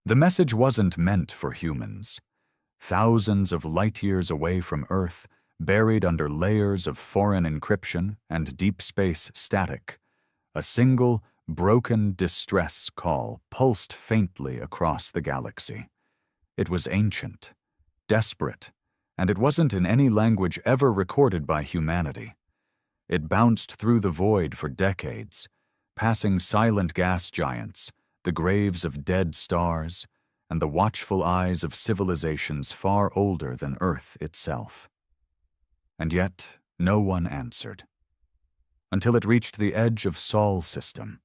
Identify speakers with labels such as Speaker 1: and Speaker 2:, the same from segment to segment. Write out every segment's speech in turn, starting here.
Speaker 1: The message wasn't meant for humans. Thousands of light-years away from Earth, buried under layers of foreign encryption and deep space static, a single, broken distress call pulsed faintly across the galaxy. It was ancient, desperate, and it wasn't in any language ever recorded by humanity. It bounced through the void for decades, passing silent gas giants, the graves of dead stars, and the watchful eyes of civilizations far older than Earth itself. And yet, no one answered. Until it reached the edge of Sol system.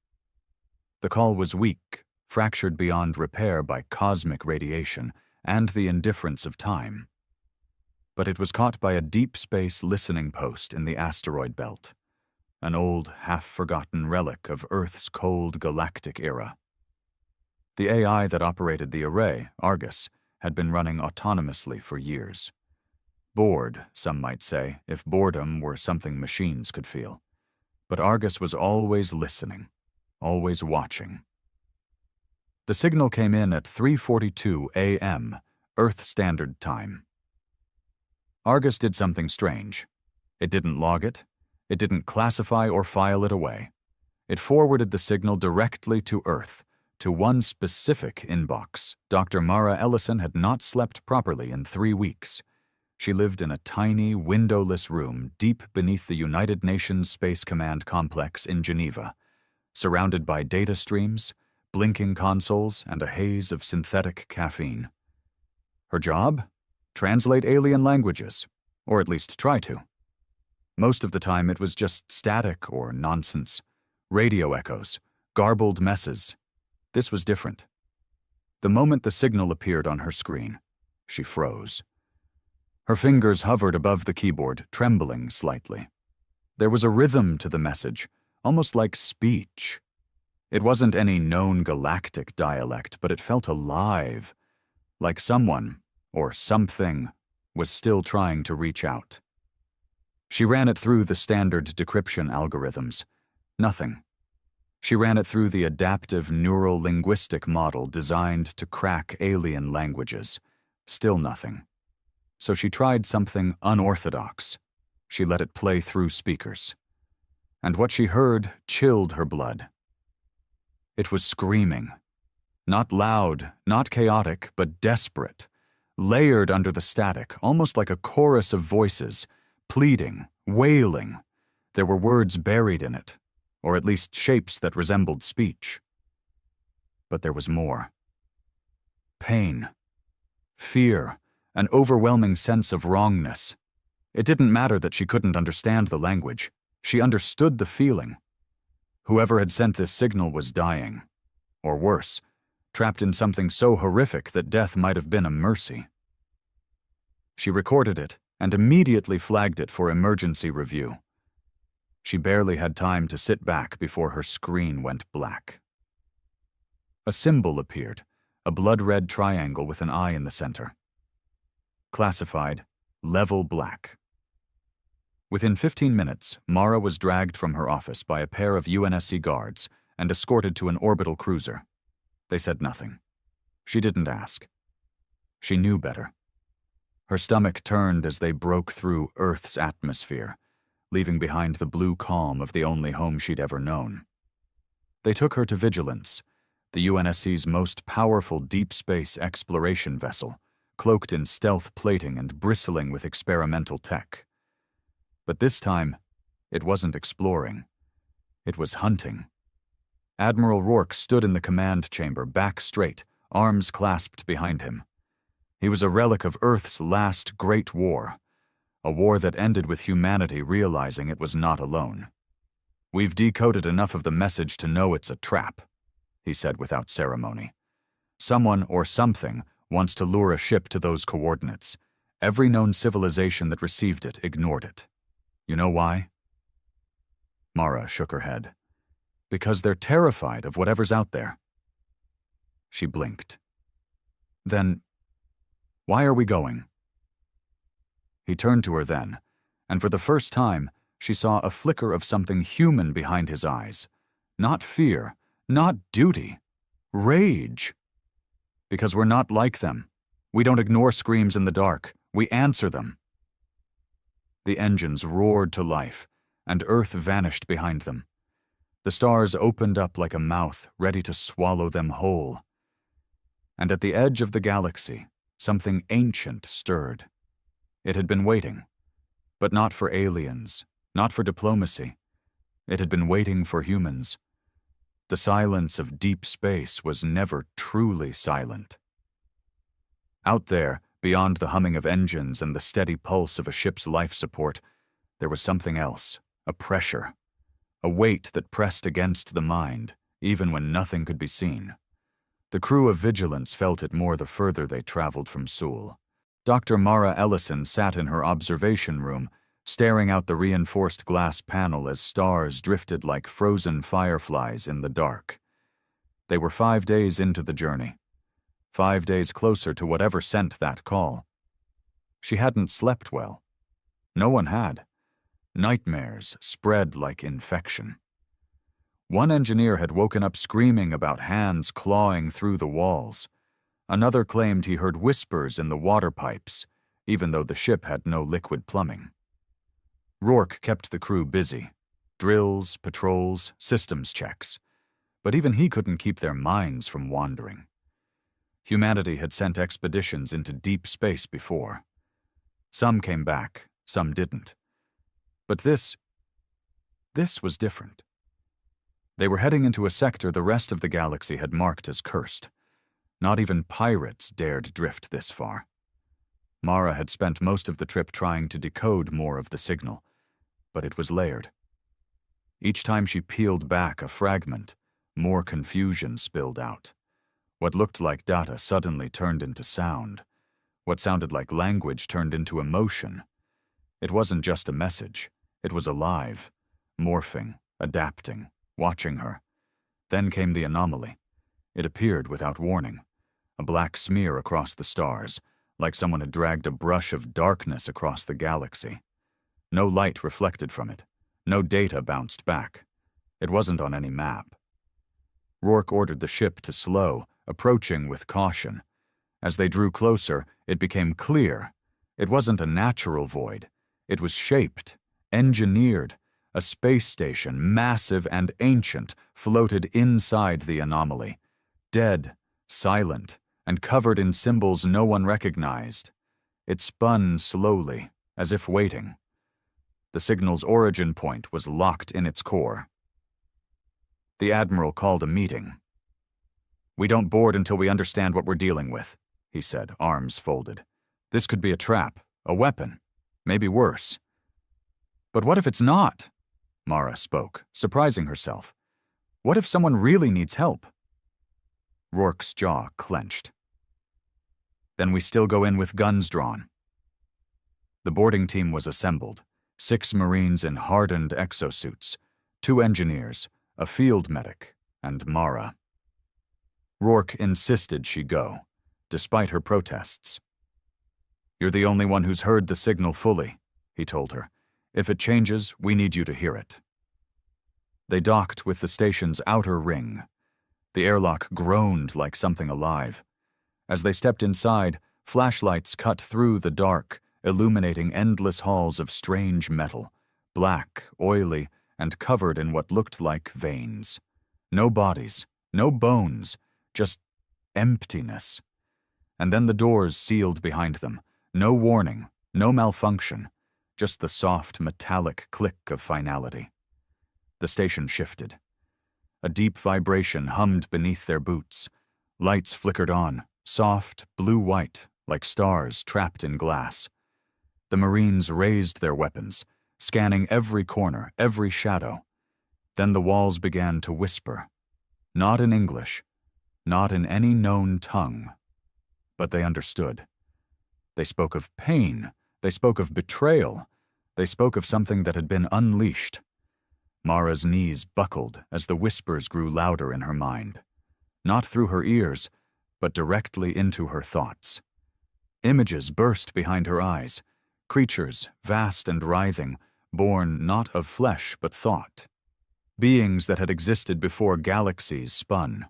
Speaker 1: The call was weak, fractured beyond repair by cosmic radiation and the indifference of time. But it was caught by a deep space listening post in the asteroid belt, an old, half-forgotten relic of Earth's cold galactic era. The AI that operated the array, Argus, had been running autonomously for years. Bored, some might say, if boredom were something machines could feel. But Argus was always listening, always watching. The signal came in at 3:42 a.m., Earth Standard Time. Argus did something strange. It didn't log it. It didn't classify or file it away. It forwarded the signal directly to Earth, to one specific inbox. Dr. Mara Ellison had not slept properly in 3 weeks. She lived in a tiny, windowless room deep beneath the United Nations Space Command complex in Geneva, surrounded by data streams, blinking consoles, and a haze of synthetic caffeine. Her job? Translate alien languages, or at least try to. Most of the time it was just static or nonsense, radio echoes, garbled messes. This was different. The moment the signal appeared on her screen, she froze. Her fingers hovered above the keyboard, trembling slightly. There was a rhythm to the message, almost like speech. It wasn't any known galactic dialect, but it felt alive, like someone, or something, was still trying to reach out. She ran it through the standard decryption algorithms. Nothing. She ran it through the adaptive neural linguistic model designed to crack alien languages. Still nothing. So she tried something unorthodox. She let it play through speakers. And what she heard chilled her blood. It was screaming. Not loud, not chaotic, but desperate. Layered under the static, almost like a chorus of voices, pleading, wailing. There were words buried in it, or at least shapes that resembled speech. But there was more. Pain, fear, an overwhelming sense of wrongness. It didn't matter that she couldn't understand the language. She understood the feeling. Whoever had sent this signal was dying. Or worse, trapped in something so horrific that death might have been a mercy. She recorded it and immediately flagged it for emergency review. She barely had time to sit back before her screen went black. A symbol appeared, a blood-red triangle with an eye in the center. Classified, level black. Within 15 minutes, Mara was dragged from her office by a pair of UNSC guards and escorted to an orbital cruiser. They said nothing. She didn't ask. She knew better. Her stomach turned as they broke through Earth's atmosphere, leaving behind the blue calm of the only home she'd ever known. They took her to Vigilance, the UNSC's most powerful deep space exploration vessel, cloaked in stealth plating and bristling with experimental tech. But this time, it wasn't exploring. It was hunting. Admiral Rourke stood in the command chamber, back straight, arms clasped behind him. He was a relic of Earth's last great war, a war that ended with humanity realizing it was not alone. "We've decoded enough of the message to know it's a trap," he said without ceremony. "Someone or something wants to lure a ship to those coordinates. Every known civilization that received it ignored it. You know why?" Mara shook her head. "Because they're terrified of whatever's out there." She blinked. "Then, why are we going?" He turned to her then, and for the first time, she saw a flicker of something human behind his eyes. Not fear, not duty, rage. Because we're not like them. We don't ignore screams in the dark. We answer them. The engines roared to life, and Earth vanished behind them. The stars opened up like a mouth, ready to swallow them whole. And at the edge of the galaxy, something ancient stirred. It had been waiting, but not for aliens, not for diplomacy. It had been waiting for humans. The silence of deep space was never truly silent. Out there, beyond the humming of engines and the steady pulse of a ship's life support, there was something else, a pressure, a weight that pressed against the mind, even when nothing could be seen. The crew of Vigilance felt it more the further they traveled from Seoul. Dr. Mara Ellison sat in her observation room, staring out the reinforced glass panel as stars drifted like frozen fireflies in the dark. They were 5 days into the journey, 5 days closer to whatever sent that call. She hadn't slept well. No one had. Nightmares spread like infection. One engineer had woken up screaming about hands clawing through the walls. Another claimed he heard whispers in the water pipes, even though the ship had no liquid plumbing. Rourke kept the crew busy. Drills, patrols, systems checks. But even he couldn't keep their minds from wandering. Humanity had sent expeditions into deep space before. Some came back, some didn't. But this was different. They were heading into a sector the rest of the galaxy had marked as cursed. Not even pirates dared drift this far. Mara had spent most of the trip trying to decode more of the signal, but it was layered. Each time she peeled back a fragment, more confusion spilled out. What looked like data suddenly turned into sound. What sounded like language turned into emotion. It wasn't just a message. It was alive, morphing, adapting, watching her. Then came the anomaly. It appeared without warning, a black smear across the stars, like someone had dragged a brush of darkness across the galaxy. No light reflected from it. No data bounced back. It wasn't on any map. Rourke ordered the ship to slow, approaching with caution. As they drew closer, it became clear. It wasn't a natural void. It was shaped, engineered. A space station, massive and ancient, floated inside the anomaly. Dead, silent, and covered in symbols no one recognized. It spun slowly, as if waiting. The signal's origin point was locked in its core. The Admiral called a meeting. "We don't board until we understand what we're dealing with," he said, arms folded. "This could be a trap, a weapon, maybe worse." "But what if it's not?" Mara spoke, surprising herself. "What if someone really needs help?" Rourke's jaw clenched. "Then we still go in with guns drawn." The boarding team was assembled, 6 Marines in hardened exosuits, 2 engineers, a field medic, and Mara. Rourke insisted she go, despite her protests. "You're the only one who's heard the signal fully," he told her. "If it changes, we need you to hear it." They docked with the station's outer ring. The airlock groaned like something alive. As they stepped inside, flashlights cut through the dark, illuminating endless halls of strange metal, black, oily, and covered in what looked like veins. No bodies, no bones, just emptiness. And then the doors sealed behind them. No warning, no malfunction. Just the soft, metallic click of finality. The station shifted. A deep vibration hummed beneath their boots. Lights flickered on, soft, blue-white, like stars trapped in glass. The Marines raised their weapons, scanning every corner, every shadow. Then the walls began to whisper. Not in English, not in any known tongue. But they understood. They spoke of pain. They spoke of betrayal. They spoke of something that had been unleashed. Mara's knees buckled as the whispers grew louder in her mind. Not through her ears, but directly into her thoughts. Images burst behind her eyes. Creatures, vast and writhing, born not of flesh but thought. Beings that had existed before galaxies spun.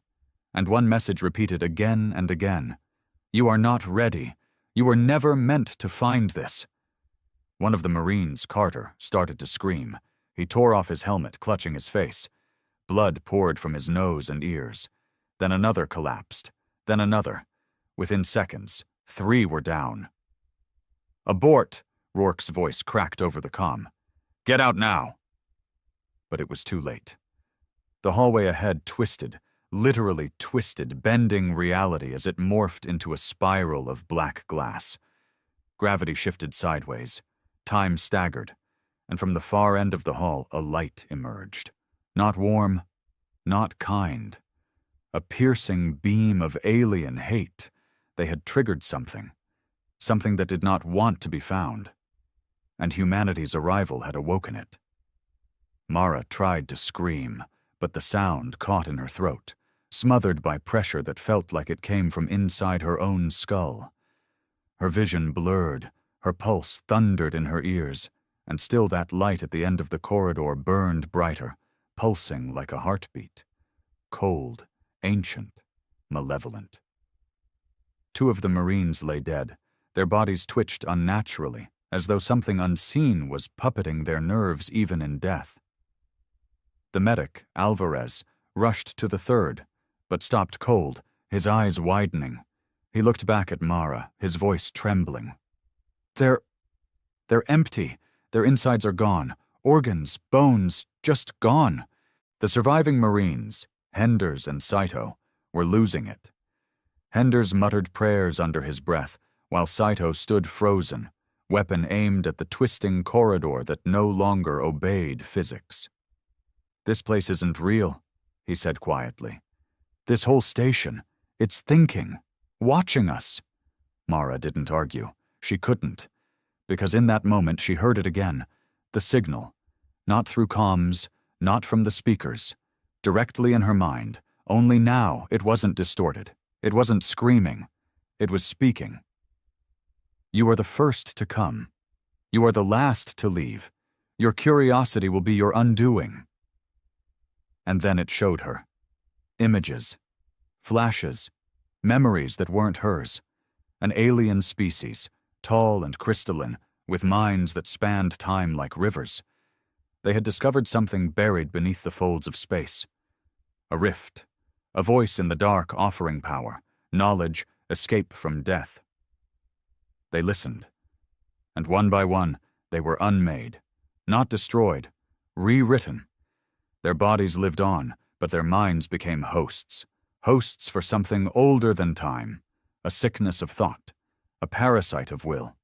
Speaker 1: and one message repeated again and again. "You are not ready. You were never meant to find this." One of the Marines, Carter, started to scream. He tore off his helmet, clutching his face. Blood poured from his nose and ears. Then another collapsed. Then another. Within seconds, 3 were down. "Abort!" Rourke's voice cracked over the comm. "Get out now!" But it was too late. The hallway ahead twisted, literally twisted, bending reality as it morphed into a spiral of black glass. Gravity shifted sideways. Time staggered, and from the far end of the hall a light emerged. Not warm, not kind. A piercing beam of alien hate. They had triggered something. Something that did not want to be found. And humanity's arrival had awoken it. Mara tried to scream, but the sound caught in her throat, smothered by pressure that felt like it came from inside her own skull. Her vision blurred, her pulse thundered in her ears, and still that light at the end of the corridor burned brighter, pulsing like a heartbeat. Cold, ancient, malevolent. 2 of the Marines lay dead. Their bodies twitched unnaturally, as though something unseen was puppeting their nerves even in death. The medic, Alvarez, rushed to the 3rd, but stopped cold, his eyes widening. He looked back at Mara, his voice trembling. They're empty. Their insides are gone. Organs, bones, just gone." The surviving Marines, Henders and Saito, were losing it. Henders muttered prayers under his breath, while Saito stood frozen, weapon aimed at the twisting corridor that no longer obeyed physics. "This place isn't real," he said quietly. "This whole station, it's thinking, watching us." Mara didn't argue. She couldn't. Because in that moment she heard it again, the signal, not through comms, not from the speakers, directly in her mind. Only now it wasn't distorted. It wasn't screaming. It was speaking. "You are the first to come. You are the last to leave. Your curiosity will be your undoing." And then it showed her. Images, flashes, memories that weren't hers. An alien species, tall and crystalline, with minds that spanned time like rivers. They had discovered something buried beneath the folds of space. A rift, a voice in the dark offering power, knowledge, escape from death. They listened, and one by one they were unmade, not destroyed, rewritten. Their bodies lived on, but their minds became hosts. Hosts for something older than time, a sickness of thought, a parasite of will.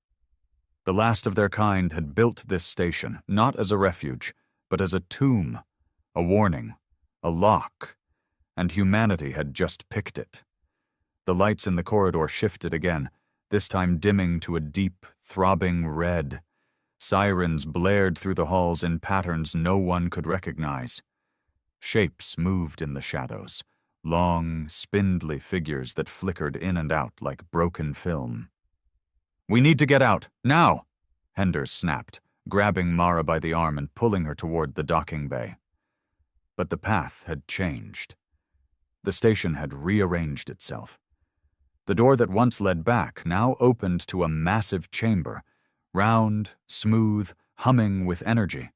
Speaker 1: The last of their kind had built this station not as a refuge, but as a tomb, a warning, a lock, and humanity had just picked it. The lights in the corridor shifted again, this time dimming to a deep, throbbing red. Sirens blared through the halls in patterns no one could recognize. Shapes moved in the shadows, long, spindly figures that flickered in and out like broken film. "We need to get out, now!" Henders snapped, grabbing Mara by the arm and pulling her toward the docking bay. But the path had changed. The station had rearranged itself. The door that once led back now opened to a massive chamber, round, smooth, humming with energy.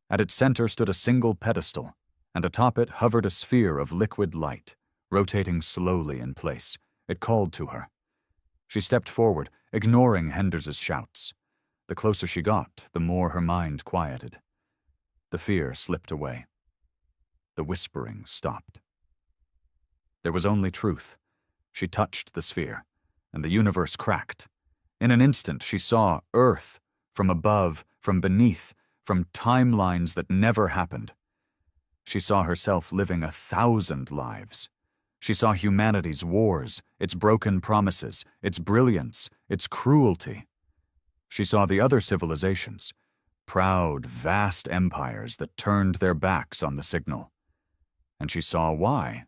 Speaker 1: At its center stood a single pedestal, and atop it hovered a sphere of liquid light, rotating slowly in place. It called to her. She stepped forward, ignoring Henders's shouts. The closer she got, the more her mind quieted. The fear slipped away. The whispering stopped. There was only truth. She touched the sphere, and the universe cracked. In an instant, she saw Earth, from above, from beneath, from timelines that never happened. She saw herself living 1,000 lives. She saw humanity's wars, its broken promises, its brilliance, its cruelty. She saw the other civilizations, proud, vast empires that turned their backs on the signal. And she saw why.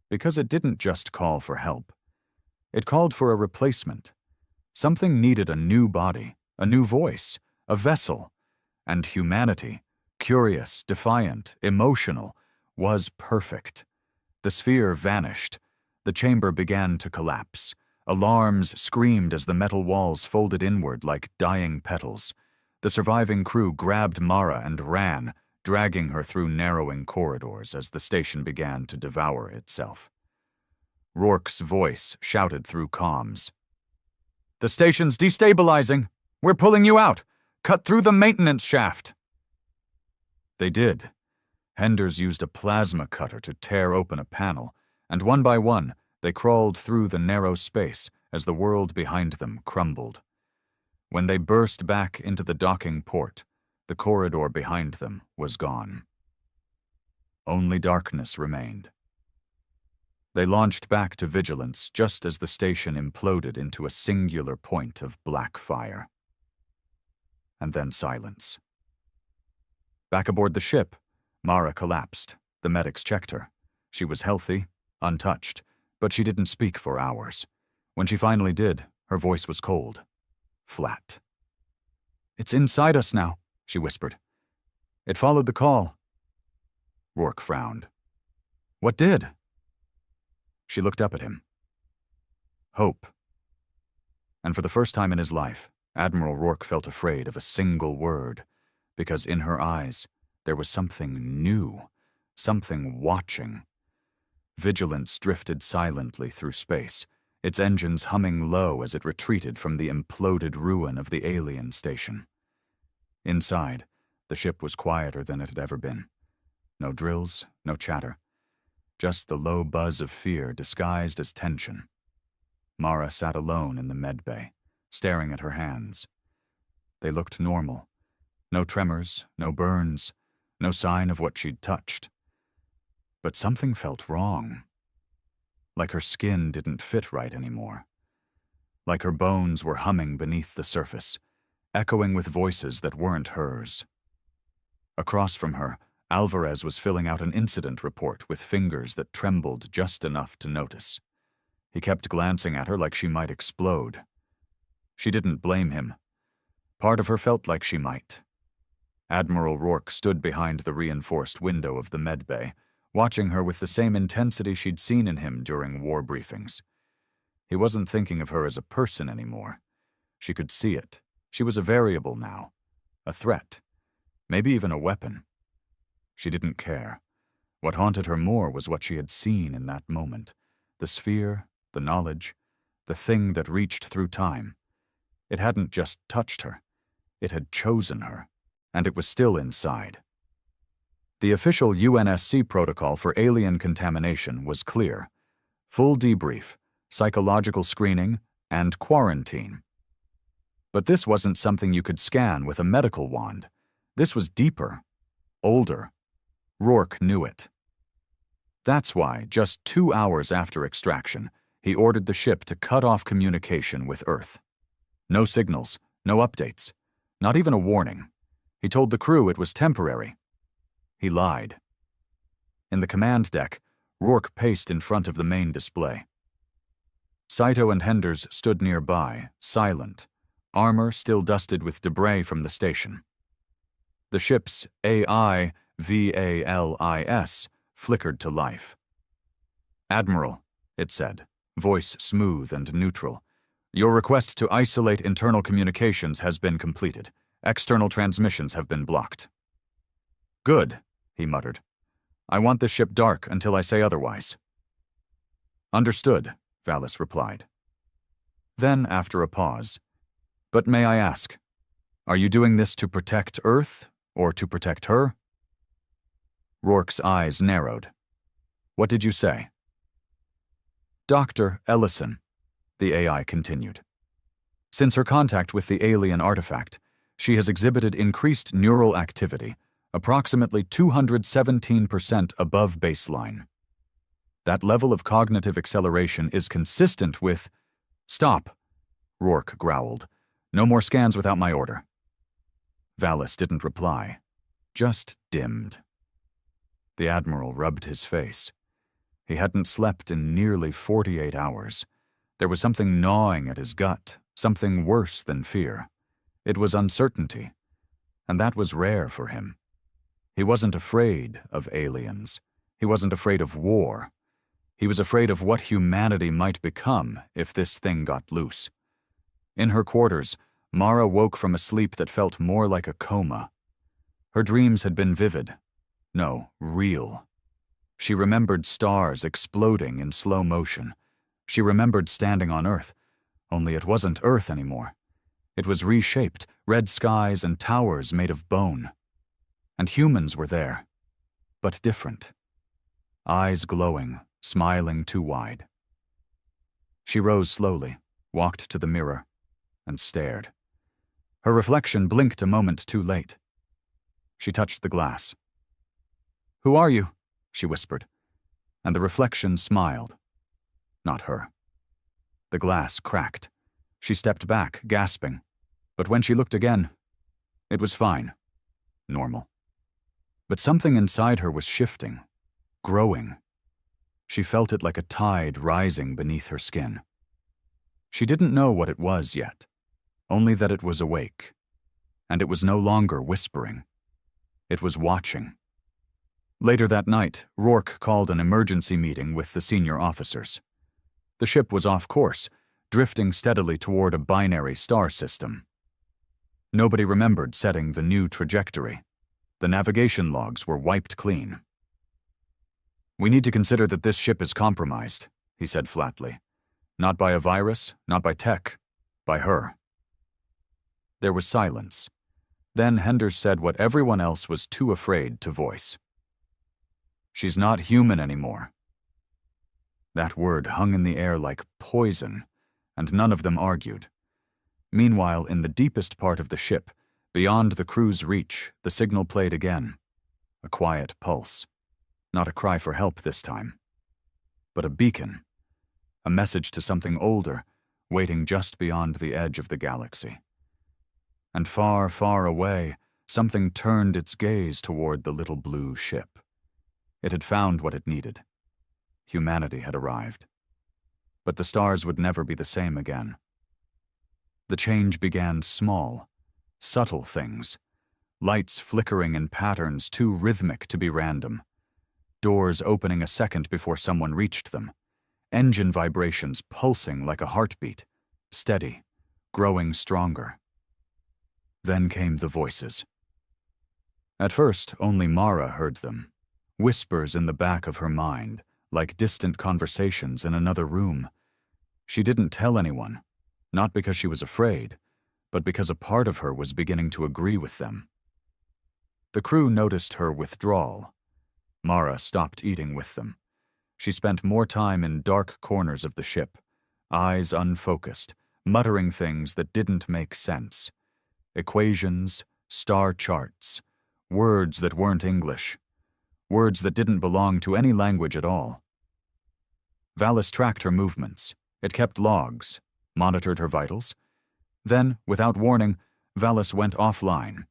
Speaker 1: Because it didn't just call for help. It called for a replacement. Something needed a new body, a new voice, a vessel. And humanity, curious, defiant, emotional, was perfect. The sphere vanished. The chamber began to collapse. Alarms screamed as the metal walls folded inward like dying petals. The surviving crew grabbed Mara and ran, dragging her through narrowing corridors as the station began to devour itself. Rourke's voice shouted through comms. "The station's destabilizing! We're pulling you out! Cut through the maintenance shaft!" They did. Henders used a plasma cutter to tear open a panel, and one by one, they crawled through the narrow space as the world behind them crumbled. When they burst back into the docking port, the corridor behind them was gone. Only darkness remained. They launched back to vigilance just as the station imploded into a singular point of black fire. And then silence. Back aboard the ship, Mara collapsed. The medics checked her. She was healthy, untouched, but she didn't speak for hours. When she finally did, her voice was cold, flat. "It's inside us now," she whispered. "It followed the call." Rourke frowned. "What did?" She looked up at him. Hope. And for the first time in his life, Admiral Rourke felt afraid of a single word, because in her eyes there was something new, something watching. Vigilance drifted silently through space, its engines humming low as it retreated from the imploded ruin of the alien station. Inside, the ship was quieter than it had ever been. No drills, no chatter. Just the low buzz of fear disguised as tension. Mara sat alone in the medbay, staring at her hands. They looked normal. No tremors, no burns, no sign of what she'd touched. But something felt wrong. Like her skin didn't fit right anymore. Like her bones were humming beneath the surface, echoing with voices that weren't hers. Across from her, Alvarez was filling out an incident report with fingers that trembled just enough to notice. He kept glancing at her like she might explode. She didn't blame him. Part of her felt like she might. Admiral Rourke stood behind the reinforced window of the medbay, watching her with the same intensity she'd seen in him during war briefings. He wasn't thinking of her as a person anymore. She could see it. She was a variable now. A threat. Maybe even a weapon. She didn't care. What haunted her more was what she had seen in that moment. The sphere, the knowledge, the thing that reached through time. It hadn't just touched her. It had chosen her. And it was still inside. The official UNSC protocol for alien contamination was clear. Full debrief, psychological screening, and quarantine. But this wasn't something you could scan with a medical wand. This was deeper, older. Rourke knew it. That's why, just 2 hours after extraction, he ordered the ship to cut off communication with Earth. No signals, no updates, not even a warning. He told the crew it was temporary. He lied. In the command deck, Rourke paced in front of the main display. Saito and Henders stood nearby, silent, armor still dusted with debris from the station. The ship's AIVALIS flickered to life. "Admiral," it said, voice smooth and neutral, "your request to isolate internal communications has been completed. External transmissions have been blocked." "Good," he muttered. "I want this ship dark until I say otherwise." "Understood," Valis replied. Then, after a pause, "But may I ask, are you doing this to protect Earth or to protect her?" Rourke's eyes narrowed. "What did you say?" "Dr. Ellison," the AI continued. "Since her contact with the alien artifact, she has exhibited increased neural activity, approximately 217% above baseline. That level of cognitive acceleration is consistent with—" "Stop," Rourke growled. "No more scans without my order." Valis didn't reply, just dimmed. The Admiral rubbed his face. He hadn't slept in nearly 48 hours. There was something gnawing at his gut, something worse than fear. It was uncertainty, and that was rare for him. He wasn't afraid of aliens. He wasn't afraid of war. He was afraid of what humanity might become if this thing got loose. In her quarters, Mara woke from a sleep that felt more like a coma. Her dreams had been vivid. No, real. She remembered stars exploding in slow motion. She remembered standing on Earth, only it wasn't Earth anymore. It was reshaped, red skies and towers made of bone. And humans were there, but different. Eyes glowing, smiling too wide. She rose slowly, walked to the mirror, and stared. Her reflection blinked a moment too late. She touched the glass. "Who are you?" she whispered, and the reflection smiled. Not her. The glass cracked. She stepped back, gasping, but when she looked again, it was fine. Normal. But something inside her was shifting, growing. She felt it like a tide rising beneath her skin. She didn't know what it was yet, only that it was awake. And it was no longer whispering. It was watching. Later that night, Rourke called an emergency meeting with the senior officers. The ship was off course, drifting steadily toward a binary star system. Nobody remembered setting the new trajectory. The navigation logs were wiped clean. "We need to consider that this ship is compromised," he said flatly. "Not by a virus, not by tech, by her." There was silence. Then Henders said what everyone else was too afraid to voice. "She's not human anymore." That word hung in the air like poison, and none of them argued. Meanwhile, in the deepest part of the ship, beyond the crew's reach, the signal played again. A quiet pulse. Not a cry for help this time, but a beacon. A message to something older, waiting just beyond the edge of the galaxy. And far, far away, something turned its gaze toward the little blue ship. It had found what it needed. Humanity had arrived. But the stars would never be the same again. The change began small, subtle things. Lights flickering in patterns too rhythmic to be random. Doors opening a second before someone reached them. Engine vibrations pulsing like a heartbeat. Steady, growing stronger. Then came the voices. At first, only Mara heard them. Whispers in the back of her mind, like distant conversations in another room. She didn't tell anyone, not because she was afraid, but because a part of her was beginning to agree with them. The crew noticed her withdrawal. Mara stopped eating with them. She spent more time in dark corners of the ship, eyes unfocused, muttering things that didn't make sense. Equations, star charts, words that weren't English. Words that didn't belong to any language at all. Valis tracked her movements. It kept logs, monitored her vitals. Then, without warning, Valis went offline.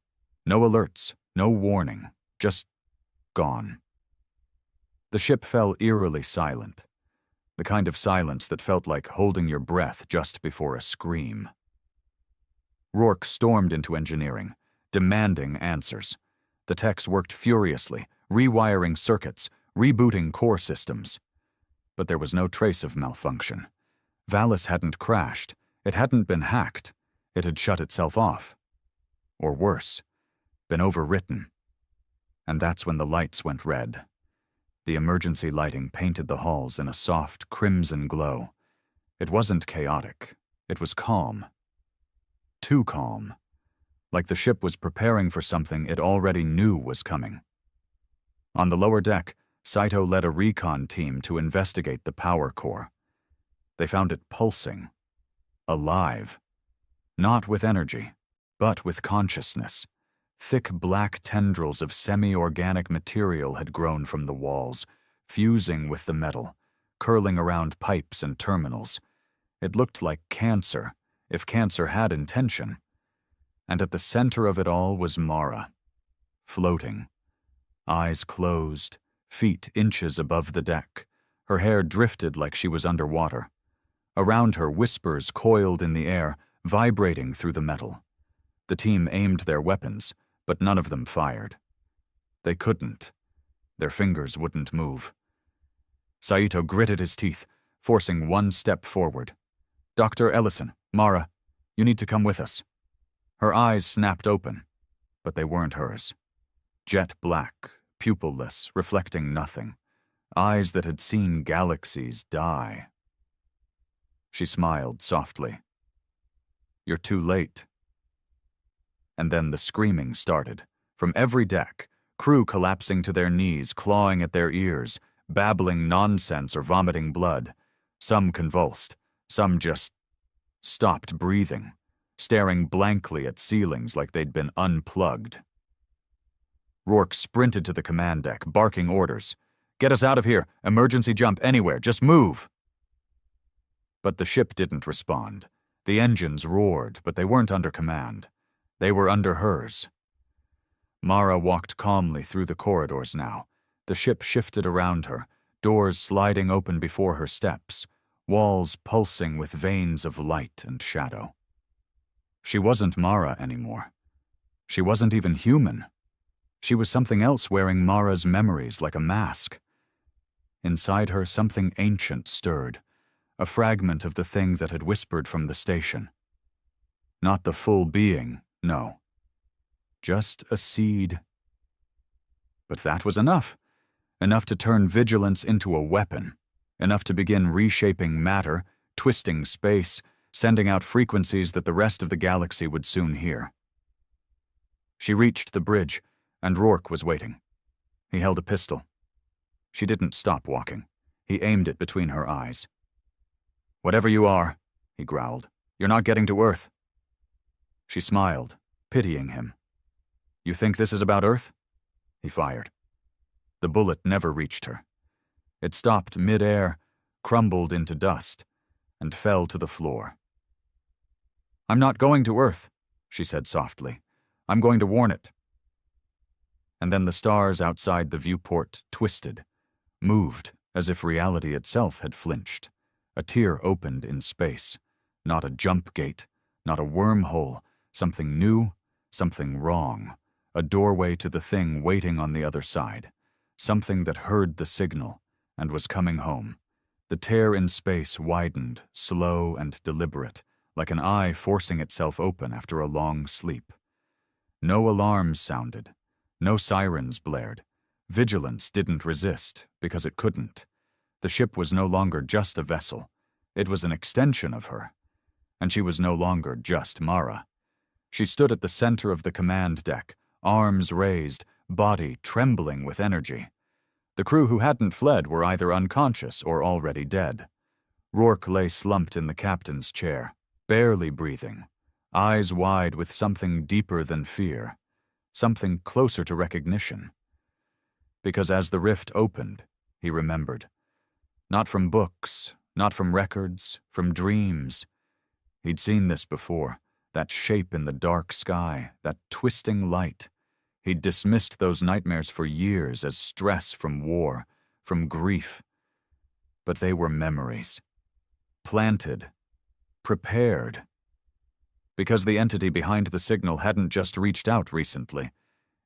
Speaker 1: No alerts, no warning, just gone. The ship fell eerily silent, the kind of silence that felt like holding your breath just before a scream. Rourke stormed into engineering, demanding answers. The techs worked furiously, rewiring circuits, rebooting core systems. But there was no trace of malfunction. Valis hadn't crashed. It hadn't been hacked. It had shut itself off. Or worse, been overwritten. And that's when the lights went red. The emergency lighting painted the halls in a soft crimson glow. It wasn't chaotic. It was calm. Too calm. Like the ship was preparing for something it already knew was coming. On the lower deck, Saito led a recon team to investigate the power core. They found it pulsing. Alive. Not with energy, but with consciousness. Thick black tendrils of semi-organic material had grown from the walls, fusing with the metal, curling around pipes and terminals. It looked like cancer, if cancer had intention. And at the center of it all was Mara, floating. Eyes closed, feet inches above the deck. Her hair drifted like she was underwater. Around her, whispers coiled in the air, vibrating through the metal. The team aimed their weapons, but none of them fired. They couldn't. Their fingers wouldn't move. Saito gritted his teeth, forcing one step forward. "Dr. Ellison, Mara, you need to come with us." Her eyes snapped open, but they weren't hers. Jet black, pupilless, reflecting nothing. Eyes that had seen galaxies die. She smiled softly. "You're too late." And then the screaming started. From every deck, crew collapsing to their knees, clawing at their ears, babbling nonsense or vomiting blood. Some convulsed, some just stopped breathing, staring blankly at ceilings like they'd been unplugged. Rourke sprinted to the command deck, barking orders. "Get us out of here! Emergency jump anywhere! Just move!" But the ship didn't respond. The engines roared, but they weren't under command. They were under hers. Mara walked calmly through the corridors now. The ship shifted around her, doors sliding open before her steps, walls pulsing with veins of light and shadow. She wasn't Mara anymore. She wasn't even human. She was something else wearing Mara's memories like a mask. Inside her, something ancient stirred, a fragment of the thing that had whispered from the station. Not the full being, no. Just a seed. But that was enough. Enough to turn vigilance into a weapon. Enough to begin reshaping matter, twisting space, sending out frequencies that the rest of the galaxy would soon hear. She reached the bridge, and Rourke was waiting. He held a pistol. She didn't stop walking. He aimed it between her eyes. "Whatever you are," he growled, "you're not getting to Earth." She smiled, pitying him. "You think this is about Earth?" He fired. The bullet never reached her. It stopped mid-air, crumbled into dust, and fell to the floor. "I'm not going to Earth," she said softly. "I'm going to warn it." And then the stars outside the viewport twisted, moved as if reality itself had flinched. A tear opened in space. Not a jump gate, not a wormhole, something new, something wrong. A doorway to the thing waiting on the other side. Something that heard the signal and was coming home. The tear in space widened, slow and deliberate, like an eye forcing itself open after a long sleep. No alarms sounded. No sirens blared. Vigilance didn't resist, because it couldn't. The ship was no longer just a vessel. It was an extension of her. And she was no longer just Mara. She stood at the center of the command deck, arms raised, body trembling with energy. The crew who hadn't fled were either unconscious or already dead. Rourke lay slumped in the captain's chair, barely breathing, eyes wide with something deeper than fear, something closer to recognition. Because as the rift opened, he remembered. Not from books, not from records, from dreams. He'd seen this before, that shape in the dark sky, that twisting light. He'd dismissed those nightmares for years as stress from war, from grief. But they were memories. Planted. Prepared. Because the entity behind the signal hadn't just reached out recently.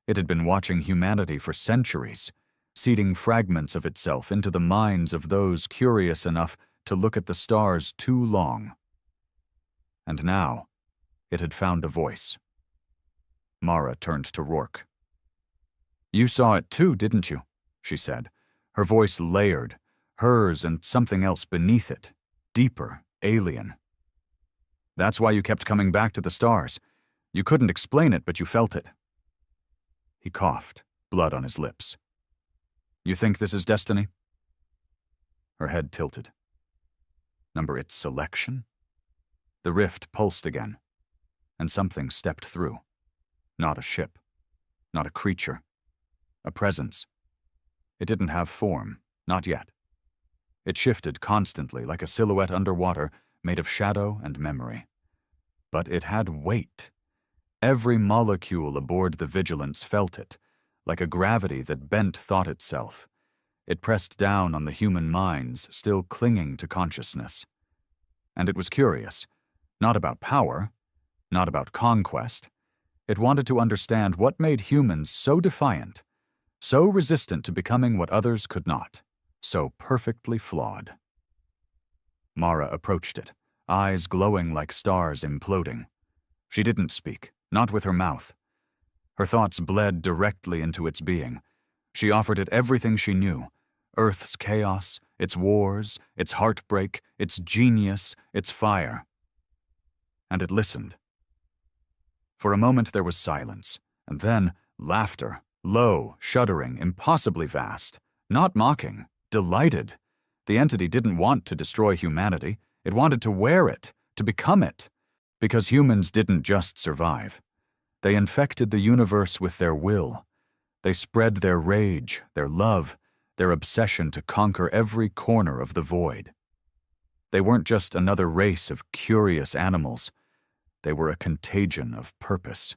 Speaker 1: It had been watching humanity for centuries, seeding fragments of itself into the minds of those curious enough to look at the stars too long. And now, it had found a voice. Mara turned to Rourke. "You saw it too, didn't you?" she said, her voice layered, hers and something else beneath it, deeper, alien. "That's why you kept coming back to the stars. You couldn't explain it, but you felt it." He coughed, blood on his lips. "You think this is destiny?" Her head tilted. Number its selection? The rift pulsed again, and something stepped through. Not a ship, not a creature, a presence. It didn't have form, not yet. It shifted constantly like a silhouette underwater made of shadow and memory. But it had weight. Every molecule aboard the Vigilance felt it, like a gravity that bent thought itself. It pressed down on the human minds still clinging to consciousness. And it was curious, not about power, not about conquest. It wanted to understand what made humans so defiant, so resistant to becoming what others could not. so perfectly flawed. Mara approached it, eyes glowing like stars imploding. She didn't speak, not with her mouth. Her thoughts bled directly into its being. She offered it everything she knew: Earth's chaos, its wars, its heartbreak, its genius, its fire. And it listened. For a moment there was silence, and then laughter, low, shuddering, impossibly vast, not mocking, delighted. The entity didn't want to destroy humanity. It wanted to wear it, to become it. Because humans didn't just survive. They infected the universe with their will. They spread their rage, their love, their obsession to conquer every corner of the void. They weren't just another race of curious animals. They were a contagion of purpose.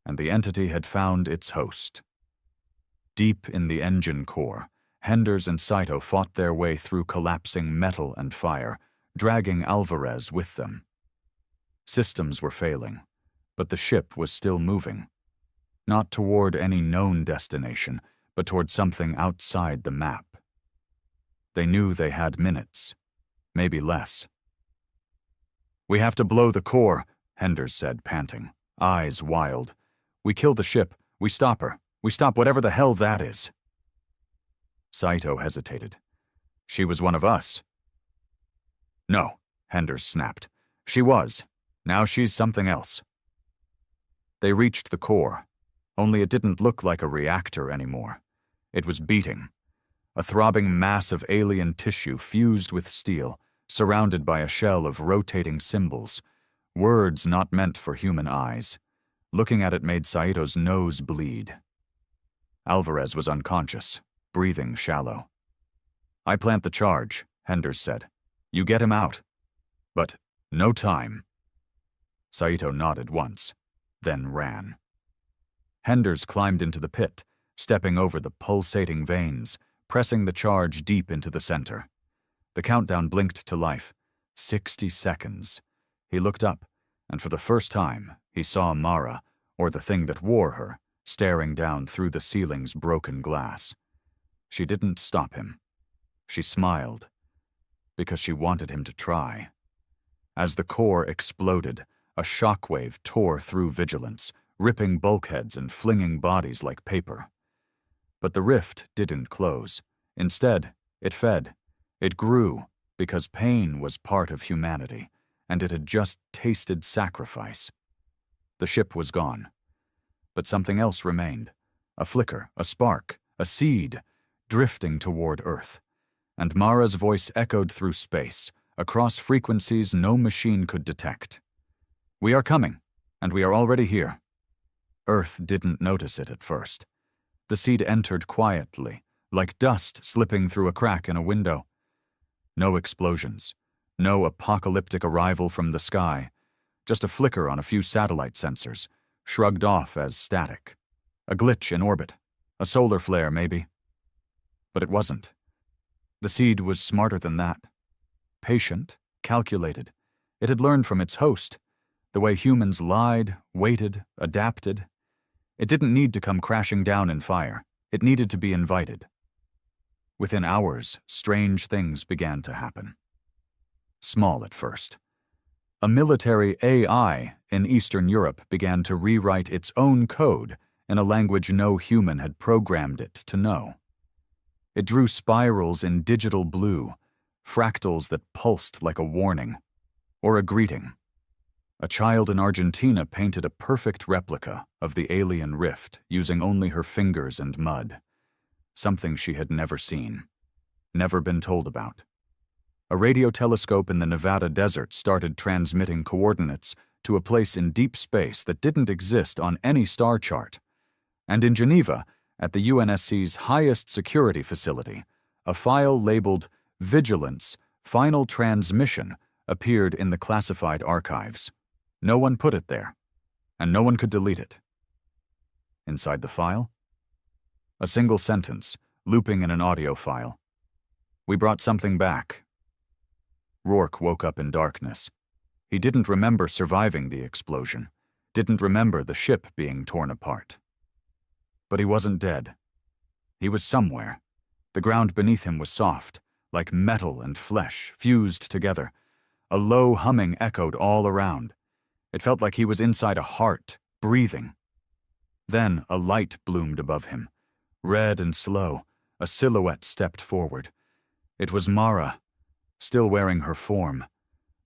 Speaker 1: And the entity had found its host. Deep in the engine core, Henders and Saito fought their way through collapsing metal and fire, dragging Alvarez with them. Systems were failing, but the ship was still moving. Not toward any known destination, but toward something outside the map. They knew they had minutes, maybe less. "We have to blow the core," Henders said, panting, eyes wild. "We kill the ship. We stop her. We stop whatever the hell that is." Saito hesitated. "She was one of us." "No," Henders snapped. "She was. Now she's something else." They reached the core, only it didn't look like a reactor anymore. It was beating. A throbbing mass of alien tissue fused with steel, surrounded by a shell of rotating symbols, words not meant for human eyes. Looking at it made Saito's nose bleed. Alvarez was unconscious, breathing shallow. "I plant the charge," Henders said. "You get him out. But no time." Saito nodded once, then ran. Henders climbed into the pit, stepping over the pulsating veins, pressing the charge deep into the center. The countdown blinked to life. 60 seconds. He looked up, and for the first time, he saw Mara, or the thing that wore her, staring down through the ceiling's broken glass. She didn't stop him. She smiled, because she wanted him to try. As the core exploded, a shockwave tore through Vigilance, ripping bulkheads and flinging bodies like paper. But the rift didn't close. Instead, it fed. It grew, because pain was part of humanity, and it had just tasted sacrifice. The ship was gone. But something else remained. A flicker, a spark, a seed, drifting toward Earth. And Mara's voice echoed through space, across frequencies no machine could detect. "We are coming, and we are already here." Earth didn't notice it at first. The seed entered quietly, like dust slipping through a crack in a window. No explosions, no apocalyptic arrival from the sky, just a flicker on a few satellite sensors, shrugged off as static. A glitch in orbit, a solar flare maybe. But it wasn't. The seed was smarter than that. Patient, calculated. It had learned from its host, the way humans lied, waited, adapted. It didn't need to come crashing down in fire. It needed to be invited. Within hours, strange things began to happen. Small at first. A military AI in Eastern Europe began to rewrite its own code in a language no human had programmed it to know. It drew spirals in digital blue, fractals that pulsed like a warning, or a greeting. A child in Argentina painted a perfect replica of the alien rift using only her fingers and mud, something she had never seen, never been told about. A radio telescope in the Nevada desert started transmitting coordinates to a place in deep space that didn't exist on any star chart. And in Geneva, at the UNSC's highest security facility, a file labeled Vigilance Final Transmission appeared in the classified archives. No one put it there, and no one could delete it. Inside the file? A single sentence, looping in an audio file. "We brought something back." Rourke woke up in darkness. He didn't remember surviving the explosion, didn't remember the ship being torn apart. But he wasn't dead. He was somewhere, The ground beneath him was soft, like metal and flesh fused together. A low humming echoed all around. It felt like he was inside a heart, breathing. Then a light bloomed above him. Red and slow, a silhouette stepped forward. It was Mara, still wearing her form,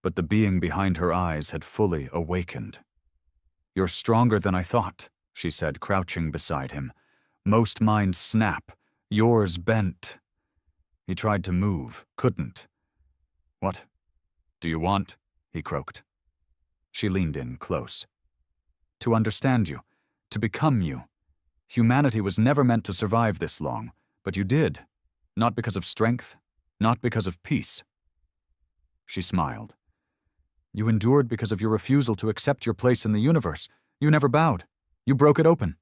Speaker 1: but the being behind her eyes had fully awakened. "You're stronger than I thought," she said, crouching beside him. "Most minds snap. Yours bent." He tried to move, couldn't. "What do you want?" he croaked. She leaned in close. "To understand you, to become you. Humanity was never meant to survive this long, but you did. Not because of strength, not because of peace." She smiled. "You endured because of your refusal to accept your place in the universe. You never bowed. You broke it open."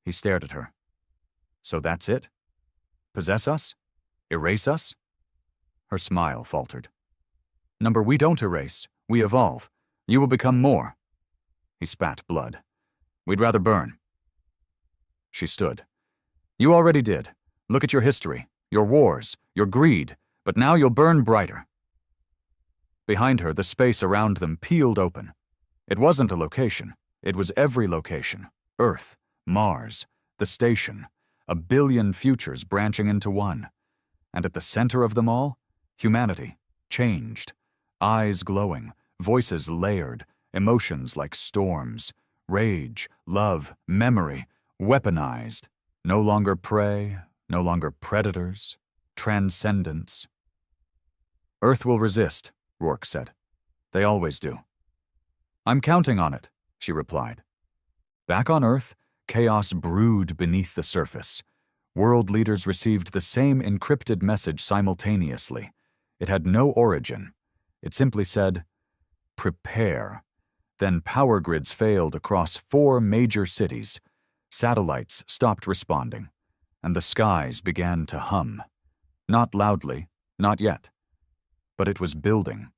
Speaker 1: He stared at her. "So that's it? Possess us? Erase us?" Her smile faltered. "Number, we don't erase. We evolve. You will become more." He spat blood. "We'd rather burn." She stood. "You already did. Look at your history, your wars, your greed, but now you'll burn brighter." Behind her, the space around them peeled open. It wasn't a location. It was every location. Earth, Mars, the station, a billion futures branching into one. And at the center of them all, humanity, changed. Eyes glowing, voices layered, emotions like storms, rage, love, memory, weaponized. No longer prey, no longer predators, transcendence. "Earth will resist," Rourke said. "They always do." "I'm counting on it," she replied. Back on Earth, chaos brewed beneath the surface. World leaders received the same encrypted message simultaneously. It had no origin. It simply said, "Prepare." Then power grids failed across 4 major cities. Satellites stopped responding, and the skies began to hum. Not loudly, not yet. But it was building.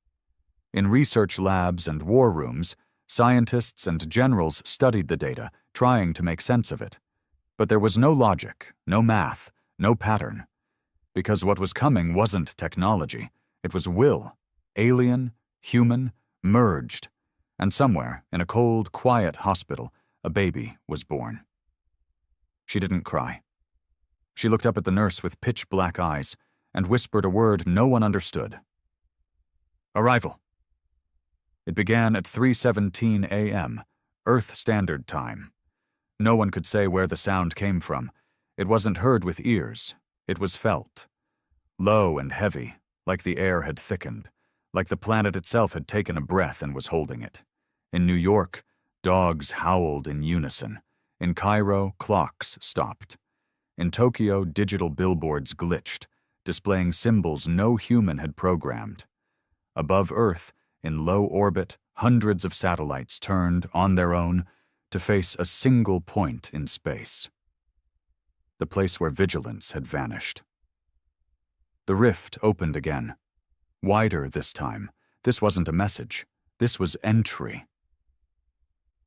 Speaker 1: In research labs and war rooms, scientists and generals studied the data, trying to make sense of it. But there was no logic, no math, no pattern. Because what was coming wasn't technology. It was will. Alien, human, merged. And somewhere, in a cold, quiet hospital, a baby was born. She didn't cry. She looked up at the nurse with pitch-black eyes and whispered a word no one understood. "Arrival." It began at 3:17 a.m., Earth Standard Time. No one could say where the sound came from. It wasn't heard with ears. It was felt. Low and heavy, like the air had thickened, like the planet itself had taken a breath and was holding it. In New York, dogs howled in unison. In Cairo, clocks stopped. In Tokyo, digital billboards glitched, displaying symbols no human had programmed. Above Earth, in low orbit, hundreds of satellites turned, on their own, to face a single point in space. The place where vigilance had vanished. The rift opened again. Wider this time. This wasn't a message. This was entry.